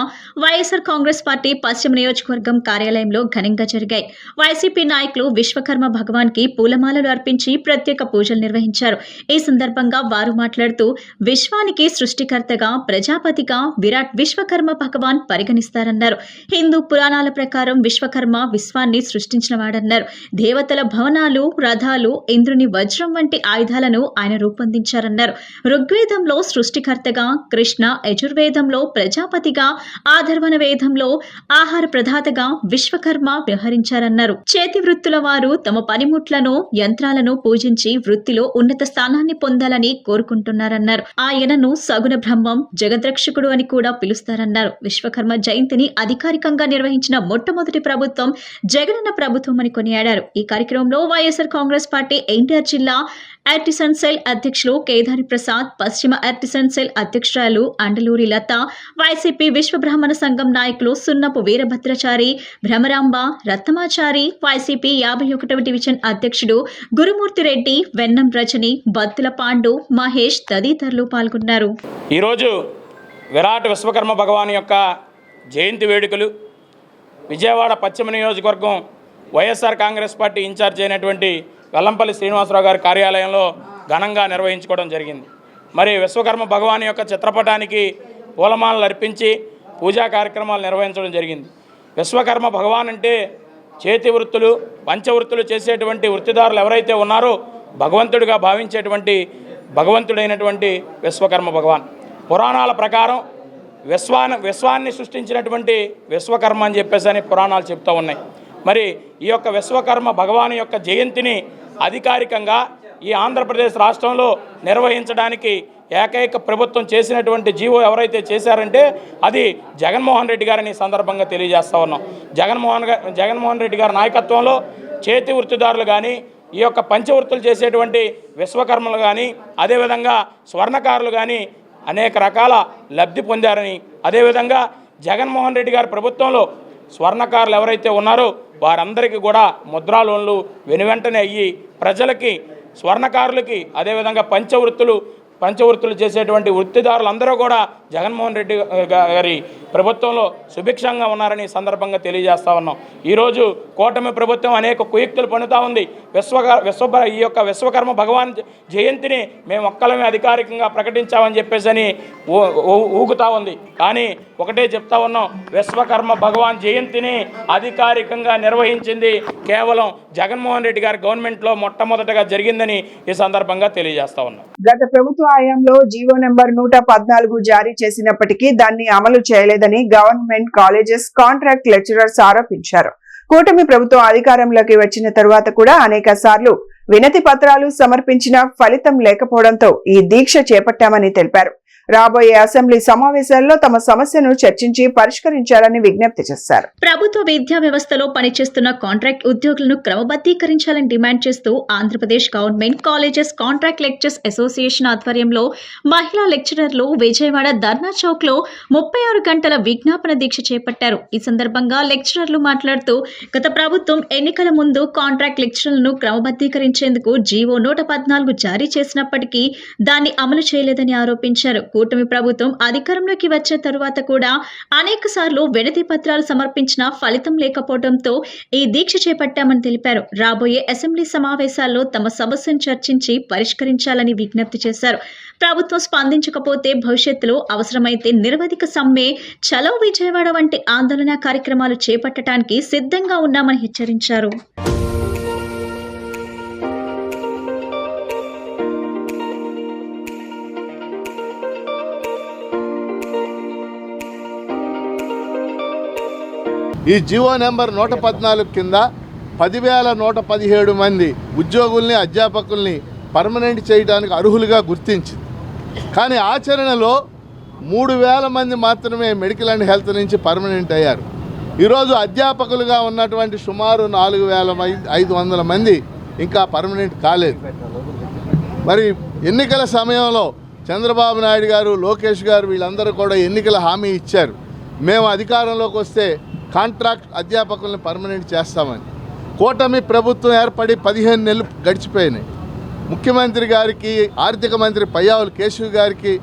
వైఎస్ఆర్ కాంగ్రెస్ పార్టీ పశ్చిమ నియోజకవర్గం కార్యాలయంలో ఘనంగా జరిగాయి. వైసీపీ నాయకులు విశ్వకర్మ భగవాన్ కి పూలమాలలు అర్పించి ప్రత్యేక పూజలు నిర్వహించారు. ఈ సందర్భంగా వారు మాట్లాడుతూ విశ్వానికి సృష్టికర్తగా, ప్రజాపతిగా విరాట్ విశ్వకర్మ భగవాన్ పరిగణిస్తారన్నారు. హిందూ పురాణాల ప్రకారం విశ్వకర్మ విశ్వాన్ని సృష్టించిన వాడన్నారు. దేవతల భవనాలు, రథాలు, ఇంద్రుని వజ్రం వంటి ఆయుధాలను ఆయన రూపొందించారన్నారు. ఋగ్వేదంలో సృష్టికర్తగా, కృష్ణ యజుర్వేదంలో ప్రజాపతిగా, ఆధర్వణ వేదంలో ఆహార ప్రదాతగా విశ్వకర్మ వ్యవహరించారన్నారు. చేతి వృత్తుల వారు తమ పనిముట్లను, యంత్రాలను పూజించి వృత్తిలో ఉన్నత స్థానాన్ని పొందాలని కోరుకుంటున్నారన్నారు. ఆయనను సగుణ బ్రహ్మం, జగద్రక్షకుడు అని కూడా పిలుస్తారన్నారు. విశ్వకర్మ జయంతిని అధికారికంగా నిర్వహించిన మొట్టమొదటి ప్రభుత్వం జగనన్న ప్రభుత్వం అని కొనియాడారు. ఈ కార్యక్రమంలో వైఎస్ఆర్ కాంగ్రెస్ పార్టీ ఎన్టీఆర్ జిల్లా ఆర్టిసన్ సెల్ అధ్యక్షులు కేదారి ప్రసాద్, పశ్చిమ ఆర్టిసన్ సెల్ అధ్యక్షురాలు అండలూరి లత, వైసీపీ విశ్వ బ్రాహ్మణ సంఘం నాయకులు సున్నపు వీరభద్రచారి, భ్రమరాంబ, రత్నమాచారి, వైసీపీ 51వ డివిజన్ అధ్యక్షుడు గురుమూర్తి రెడ్డి, వెన్నం రజని, బత్తుల పాండు, మహేష్ తదితరులు పాల్గొన్నారు. ఈరోజు విరాట్ విశ్వకర్మ భగవాన్ యొక్క జయంతి వేడుకలు విజయవాడ పశ్చిమ నియోజకవర్గం వైఎస్ఆర్ కాంగ్రెస్ పార్టీ ఇన్ఛార్జ్ అయినటువంటి వెల్లంపల్లి శ్రీనివాసరావు గారి కార్యాలయంలో ఘనంగా నిర్వహించుకోవడం జరిగింది. మరి విశ్వకర్మ భగవాన్ యొక్క చిత్రపటానికి పూలమాలలు అర్పించి పూజా కార్యక్రమాలు నిర్వహించడం జరిగింది. విశ్వకర్మ భగవాన్ అంటే చేతి వృత్తులు, పంచవృత్తులు చేసేటువంటి వృత్తిదారులు ఎవరైతే ఉన్నారో భగవంతుడిగా భావించేటువంటి భగవంతుడైనటువంటి విశ్వకర్మ భగవాన్. పురాణాల ప్రకారం విశ్వాన్ని సృష్టించినటువంటి విశ్వకర్మ అని చెప్పేసి అని పురాణాలు చెప్తూ ఉన్నాయి. మరి ఈ యొక్క విశ్వకర్మ భగవాన్ యొక్క జయంతిని అధికారికంగా ఈ ఆంధ్రప్రదేశ్ రాష్ట్రంలో నిర్వహించడానికి ఏకైక ప్రభుత్వం చేసినటువంటి జీవో ఎవరైతే చేశారంటే అది జగన్మోహన్ రెడ్డి గారిని సందర్భంగా తెలియజేస్తూ ఉన్నాం. జగన్మోహన్ రెడ్డి గారి నాయకత్వంలో చేతి వృత్తిదారులు కానీ, ఈ యొక్క పంచవృత్తులు చేసేటువంటి విశ్వకర్మలు కానీ, అదేవిధంగా స్వర్ణకారులు కానీ అనేక రకాల లబ్ధి పొందారని, అదేవిధంగా జగన్మోహన్ రెడ్డి గారి ప్రభుత్వంలో స్వర్ణకారులు ఎవరైతే ఉన్నారో వారందరికీ కూడా ముద్రా లోన్లు వెనువెంటనే అయ్యి ప్రజలకి, స్వర్ణకారులకి, అదేవిధంగా పంచవృత్తులు చేసేటువంటి వృత్తిదారులందరూ కూడా జగన్మోహన్ రెడ్డి గారి ప్రభుత్వంలో సుభిక్షంగా ఉన్నారని సందర్భంగా తెలియజేస్తా ఉన్నాం. ఈరోజు కూటమి ప్రభుత్వం అనేక కుయుక్తులు పన్నుతూ ఉంది. ఈ యొక్క విశ్వకర్మ భగవాన్ జయంతిని మేము ఒక్కలమే అధికారికంగా ప్రకటించామని చెప్పేసి ఊగుతూ ఉంది. కానీ ఒకటే చెప్తా ఉన్నాం, విశ్వకర్మ భగవాన్ జయంతిని అధికారికంగా నిర్వహించింది కేవలం జగన్మోహన్ రెడ్డి గారి గవర్నమెంట్లో మొట్టమొదటగా జరిగిందని ఈ సందర్భంగా తెలియజేస్తా ఉన్నాం. గత ప్రభుత్వ హయాంలో జీవో నెంబర్ 114 జారీ చేసినప్పటికీ దాన్ని అమలు చేయలేదని గవర్నమెంట్ కాలేజెస్ కాంట్రాక్ట్ లెక్చరర్స్ ఆరోపించారు. కూటమి ప్రభుత్వం అధికారంలోకి వచ్చిన తరువాత కూడా అనేక సార్లు వినతి పత్రాలు సమర్పించిన ఫలితం లేకపోవడంతో ఈ దీక్ష చేపట్టామని తెలిపారు. రాబోయే అసెంబ్లీ సమావేశాల్లో తమ సమస్యను చర్చించి పరిష్కరించాలని విజ్ఞప్తి చేశారు. ప్రభుత్వ విద్యా వ్యవస్థలో పనిచేస్తున్న కాంట్రాక్ట్ ఉద్యోగులను క్రమబద్ధీకరించాలని డిమాండ్ చేస్తూ Andhra Pradesh government colleges contract lecturers association ఆధ్వర్యంలో మహిళా లెక్చరర్లు విజయవాడ ధర్నా చౌక్ లో 36 గంటల విజ్ఞాపన దీక్ష చేపట్టారు. ఈ సందర్భంగా లెక్చరర్లు మాట్లాడుతూ గత ప్రభుత్వం ఎన్నికల ముందు కాంట్రాక్ట్ లెక్చరర్లను క్రమబద్ధీకరించేందుకు జీవో 114 జారీ చేసినప్పటికీ దాన్ని అమలు చేయలేదని ఆరోపించారు. కూటమి ప్రభుత్వం అధికారంలోకి వచ్చిన తరువాత కూడా అనేక సార్లు వినతి పత్రాలు సమర్పించినా ఫలితం లేకపోవడంతో ఈ దీక్ష చేపట్టామని తెలిపారు. రాబోయే అసెంబ్లీ సమావేశాల్లో తమ సమస్యను చర్చించి పరిష్కరించాలని విజ్ఞప్తి చేశారు. ప్రభుత్వం స్పందించకపోతే భవిష్యత్తులో అవసరమైతే నిరవధిక సమ్మె, చలో విజయవాడ వంటి ఆందోళన కార్యక్రమాలు చేపట్టడానికి సిద్ధంగా ఉన్నామని హెచ్చరించారు. ఈ జీవో నెంబర్ 114 కింద 10,117 మంది ఉద్యోగుల్ని, అధ్యాపకుల్ని పర్మనెంట్ చేయడానికి అర్హులుగా గుర్తించింది. కానీ ఆచరణలో 3,000 మంది మాత్రమే మెడికల్ అండ్ హెల్త్ నుంచి పర్మనెంట్ అయ్యారు. ఈరోజు అధ్యాపకులుగా ఉన్నటువంటి సుమారు 4,500 మంది ఇంకా పర్మనెంట్ కాలేదు. మరి ఎన్నికల సమయంలో చంద్రబాబు నాయుడు గారు, లోకేష్ గారు వీళ్ళందరూ కూడా ఎన్నికల హామీ ఇచ్చారు, మేము అధికారంలోకి వస్తే కాంట్రాక్ట్ అధ్యాపకుల్ని పర్మనెంట్ చేస్తామని. కూటమి ప్రభుత్వం ఏర్పడి 15 నెలలు గడిచిపోయినాయి. ముఖ్యమంత్రి గారికి, ఆర్థిక మంత్రి పయ్యావుల కేశవ్ గారికి,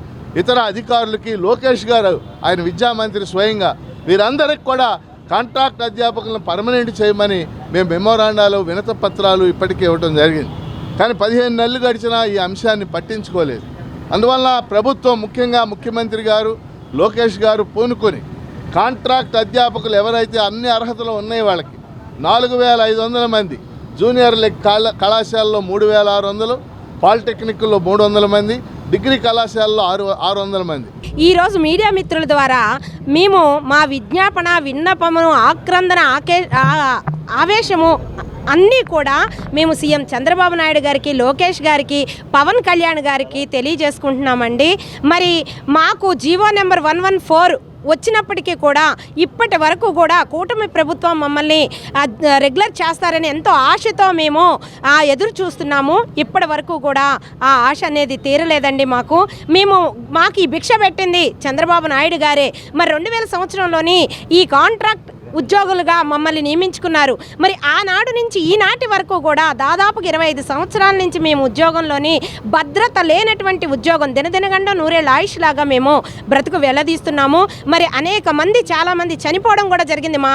ఇతర అధికారులకి, లోకేష్ గారు ఆయన విద్యామంత్రి స్వయంగా వీరందరికీ కూడా కాంట్రాక్ట్ అధ్యాపకులను పర్మనెంట్ చేయమని మేము మెమోరాండాలు, వినతి పత్రాలు ఇప్పటికే ఇవ్వడం జరిగింది. కానీ 15 నెలలు గడిచినా ఈ అంశాన్ని పట్టించుకోలేదు. అందువల్ల ప్రభుత్వం, ముఖ్యంగా ముఖ్యమంత్రి గారు, లోకేష్ గారు పూనుకొని కాంట్రాక్ట్ అధ్యాపకులు ఎవరైతే అన్ని అర్హతలు ఉన్నాయి వాళ్ళకి 4,500 మంది, జూనియర్ కళాశాలలో 3,600, పాలిటెక్నిక్లో 300 మంది, డిగ్రీ కళాశాలలో 600 మంది. ఈరోజు మీడియా మిత్రుల ద్వారా మేము మా విజ్ఞాపన, విన్నపమును, ఆక్రందన, ఆవేశము అన్నీ కూడా మేము సీఎం చంద్రబాబు నాయుడు గారికి, లోకేష్ గారికి, పవన్ కళ్యాణ్ గారికి తెలియజేసుకుంటున్నామండి. మరి మాకు జీవో నెంబర్ 114 వచ్చినప్పటికీ కూడా ఇప్పటి వరకు కూడా కూటమి ప్రభుత్వం మమ్మల్ని రెగ్యులర్ చేస్తారని ఎంతో ఆశతో మేము ఎదురు చూస్తున్నాము. ఇప్పటి వరకు కూడా ఆ ఆశ అనేది తీరలేదండి. మాకు ఈ భిక్ష పెట్టింది చంద్రబాబు నాయుడు గారే. మరి 2000 సంవత్సరంలోని ఈ కాంట్రాక్ట్ ఉద్యోగులుగా మమ్మల్ని నియమించుకున్నారు. మరి ఆనాడు నుంచి ఈనాటి వరకు కూడా దాదాపుగా 25 సంవత్సరాల నుంచి మేము ఉద్యోగంలోని భద్రత లేనటువంటి ఉద్యోగం, దినదినగండం నూరేళ్ళ ఆయుష్ లాగా మేము బ్రతుకు వెళ్లదీస్తున్నాము. మరి అనేక మంది, చాలా మంది చనిపోవడం కూడా జరిగింది మా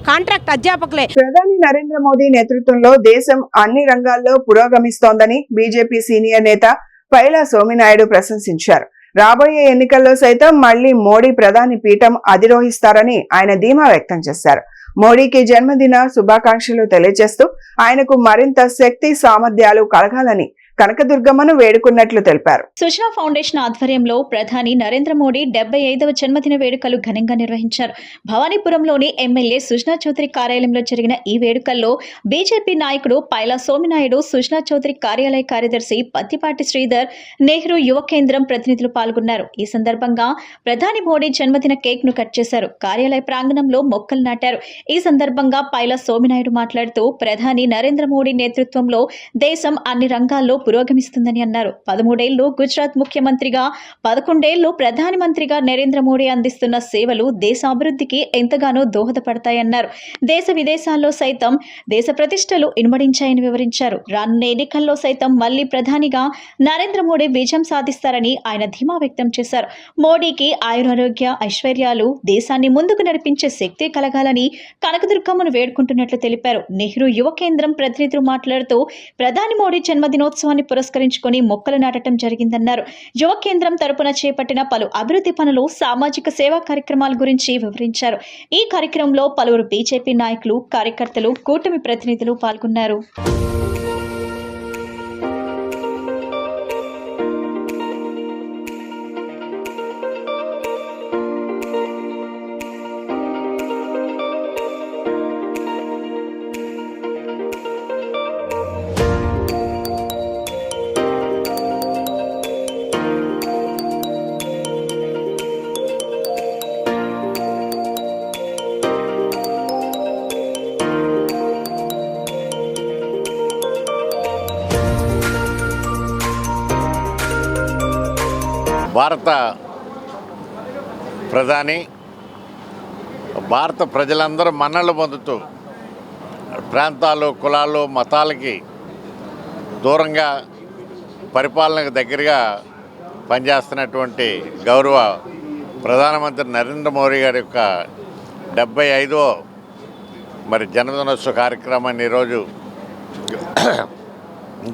కాంట్రాక్ట్ అధ్యాపకులే. ప్రధాని నరేంద్ర మోదీ నేతృత్వంలో దేశం అన్ని రంగాల్లో పురోగమిస్తోందని బీజేపీ సీనియర్ నేత పైలా సోమినాయుడు ప్రశంసించారు. రాబోయే ఎన్నికల్లో సైతం మళ్లీ మోడీ ప్రధాని పీఠం అధిరోహిస్తారని ఆయన ధీమా వ్యక్తం చేశారు. మోడీకి జన్మదిన శుభాకాంక్షలు తెలియజేస్తూ ఆయనకు మరింత శక్తి, సామర్థ్యాలు కలగాలని కనకదుర్గమ్మను వేడుకున్నట్లు తెలిపారు. సుజనా ఫౌండేషన్ ఆధ్వర్యంలో ప్రధాని నరేంద్ర మోడీ 75వ జన్మదిన వేడుకలు ఘనంగా నిర్వహించారు. భవానీపురంలోని ఎమ్మెల్యే సుజనా చౌదరి కార్యాలయంలో జరిగిన ఈ వేడుకల్లో బీజేపీ నాయకుడు పైలా సోమినాయుడు, సుజనా చౌదరి కార్యాలయ కార్యదర్శి పత్తిపాటి శ్రీధర్, నెహ్రూ యువ కేంద్రం ప్రతినిధులు పాల్గొన్నారు. ఈ సందర్భంగా ప్రధాని మోడీ జన్మదిన కేక్ ను కట్ చేశారు. కార్యాలయ ప్రాంగణంలో మొక్కలు నాటారు. ఈ సందర్భంగా పైలా సోమినాయుడు మాట్లాడుతూ ప్రధాని నరేంద్ర మోడీ నేతృత్వంలో దేశం అన్ని రంగాల్లో పురోగమిస్తుందని అన్నారు. 13 ఏళ్లు గుజరాత్ ముఖ్యమంత్రిగా, 11 ఏళ్లు ప్రధానమంత్రిగా నరేంద్ర మోడీ అందిస్తున్న సేవలు దేశ అభివృద్ధికి ఎంతగానో దోహదపడతాయన్నారు. దేశ విదేశాల్లో సైతం దేశ ప్రతిష్టలు ఇనుమడించాయని వివరించారు. రానున్న ఎన్నికల్లో సైతం మళ్లీ ప్రధానిగా నరేంద్ర మోడీ విజయం సాధిస్తారని ఆయన ధీమా వ్యక్తం చేశారు. మోడీకి ఆయురారోగ్య, ఐశ్వర్యాలు, దేశాన్ని ముందుకు నడిపించే శక్తి కలగాలని కనకదుర్గమ్మను వేడుకుంటున్నట్లు తెలిపారు. నెహ్రూ యువ కేంద్రం ప్రతినిధులు మాట్లాడుతూ ప్రధాని మోడీ జన్మదినోత్సవాన్ని పురస్కరించుకొని మొక్కలు నాటడం జరిగిందన్నారు. యువ కేంద్రం తరపున చేపట్టిన పలు అభివృద్ధి పనులు, సామాజిక సేవా కార్యక్రమాల గురించి వివరించారు. ఈ కార్యక్రమంలో పలువురు బీజేపీ నాయకులు, కార్యకర్తలు, కూటమి ప్రతినిధులు పాల్గొన్నారు. భారత ప్రధాని భారత ప్రజలందరూ మన్నలు పొందుతూ ప్రాంతాలు, కులాలు, మతాలకి దూరంగా పరిపాలనకు దగ్గరగా పనిచేస్తున్నటువంటి గౌరవ ప్రధానమంత్రి నరేంద్ర మోడీ గారి యొక్క 75వ మరి జన్మదినోత్సవ కార్యక్రమాన్ని ఈరోజు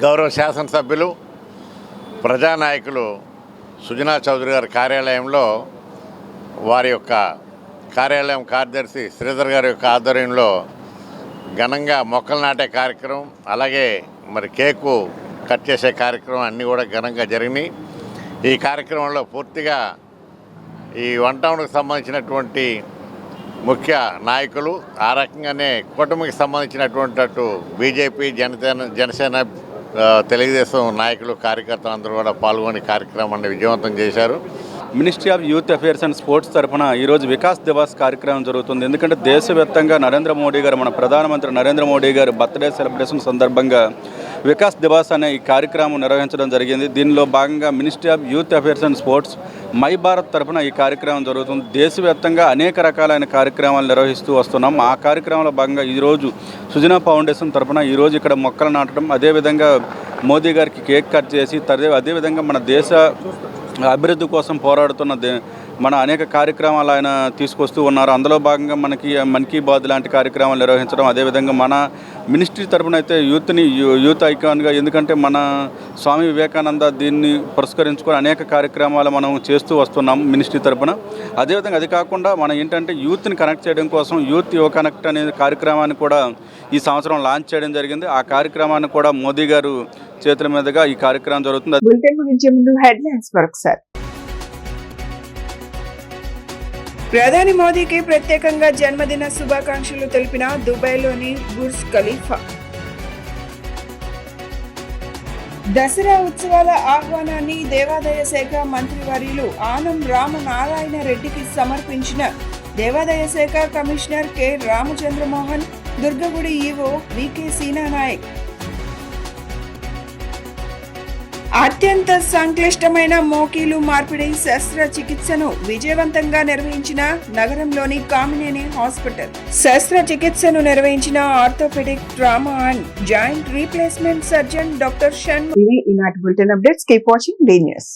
గౌరవ శాసనసభ్యులు ప్రజానాయకులు సుజనా చౌదరి గారి కార్యాలయంలో వారి యొక్క కార్యాలయం కార్యదర్శి శ్రీధర్ గారి యొక్క ఆధ్వర్యంలో ఘనంగా మొక్కలు నాటే కార్యక్రమం, అలాగే మరి కేకు కట్ చేసే కార్యక్రమం అన్నీ కూడా ఘనంగా జరిగినాయి. ఈ కార్యక్రమంలో పూర్తిగా ఈ వన్ టౌన్కి సంబంధించినటువంటి ముఖ్య నాయకులు, ఆ రకంగానే కూటమికి సంబంధించినటువంటి అటు బీజేపీ, జనసేన, తెలుగుదేశం నాయకులు, కార్యకర్తలు అందరూ కూడా పాల్గొని కార్యక్రమాన్ని విజయవంతం చేశారు. Ministry of youth affairs and sports తరఫున ఈరోజు వికాస్ దివాస్ కార్యక్రమం జరుగుతుంది. ఎందుకంటే దేశవ్యాప్తంగా నరేంద్ర మోడీ గారు, మన ప్రధానమంత్రి నరేంద్ర మోడీ గారు బర్త్డే సెలబ్రేషన్ సందర్భంగా వికాస్ దివాస్ అనే ఈ కార్యక్రమం నిర్వహించడం జరిగింది. దీనిలో భాగంగా ministry of youth affairs and sports my Bharat తరఫున ఈ కార్యక్రమం జరుగుతుంది. దేశవ్యాప్తంగా అనేక రకాలైన కార్యక్రమాలు నిర్వహిస్తూ వస్తున్నాం. ఆ కార్యక్రమంలో భాగంగా ఈరోజు సుజనా ఫౌండేషన్ తరఫున ఈరోజు ఇక్కడ మొక్కలు నాటడం, అదేవిధంగా మోదీ గారికి కేక్ కట్ చేసి, అదేవిధంగా మన దేశ అభివృద్ధి కోసం పోరాడుతున్న మన అనేక కార్యక్రమాలు ఆయన తీసుకొస్తూ ఉన్నారు. అందులో భాగంగా మనకి మన్ కీ బాత్ లాంటి కార్యక్రమాలు నిర్వహించడం, అదేవిధంగా మన మినిస్ట్రీ తరఫున అయితే యూత్ ఐకాన్గా, ఎందుకంటే మన స్వామి వివేకానంద దీన్ని పురస్కరించుకొని అనేక కార్యక్రమాలు మనం చేస్తూ వస్తున్నాం మినిస్ట్రీ తరఫున. అదేవిధంగా అది కాకుండా మనం ఏంటంటే యూత్ని కనెక్ట్ చేయడం కోసం యూత్ యువ కనెక్ట్ అనే కార్యక్రమాన్ని కూడా ఈ సంవత్సరం లాంచ్ చేయడం జరిగింది. ఆ కార్యక్రమాన్ని కూడా మోదీ గారు చేతుల మీదుగా ఈ కార్యక్రమం జరుగుతుంది. బులెటిన్ ముగించే ముందు హెడ్లైన్స్ మరొకసారి. ప్రధాని మోదీకి ప్రత్యేకంగా జన్మదిన శుభాకాంక్షలు తెలిపిన దుబాయ్లోని బుర్జ్ ఖలీఫా. దసరా ఉత్సవాల ఆహ్వానాన్ని దేవాదాయ శాఖ మంత్రివర్యులు ఆనం రామనారాయణ రెడ్డికి సమర్పించిన దేవాదాయ శాఖ commissioner K Ramachandramohan, దుర్గగుడి EO VK Seenanaik. అత్యంత సంక్లిష్టమైన మోకీలు మార్పిడి శస్త్రచికిత్సను విజయవంతంగా నిర్వహించిన నగరంలోని కామినేని హాస్పిటల్. శస్త్రచికిత్సను నిర్వహించిన orthopaedic, trauma and joint replacement surgeon doctor Shanmukh. ఇవి ఈనాటి bulletin updates. Keep watching the news.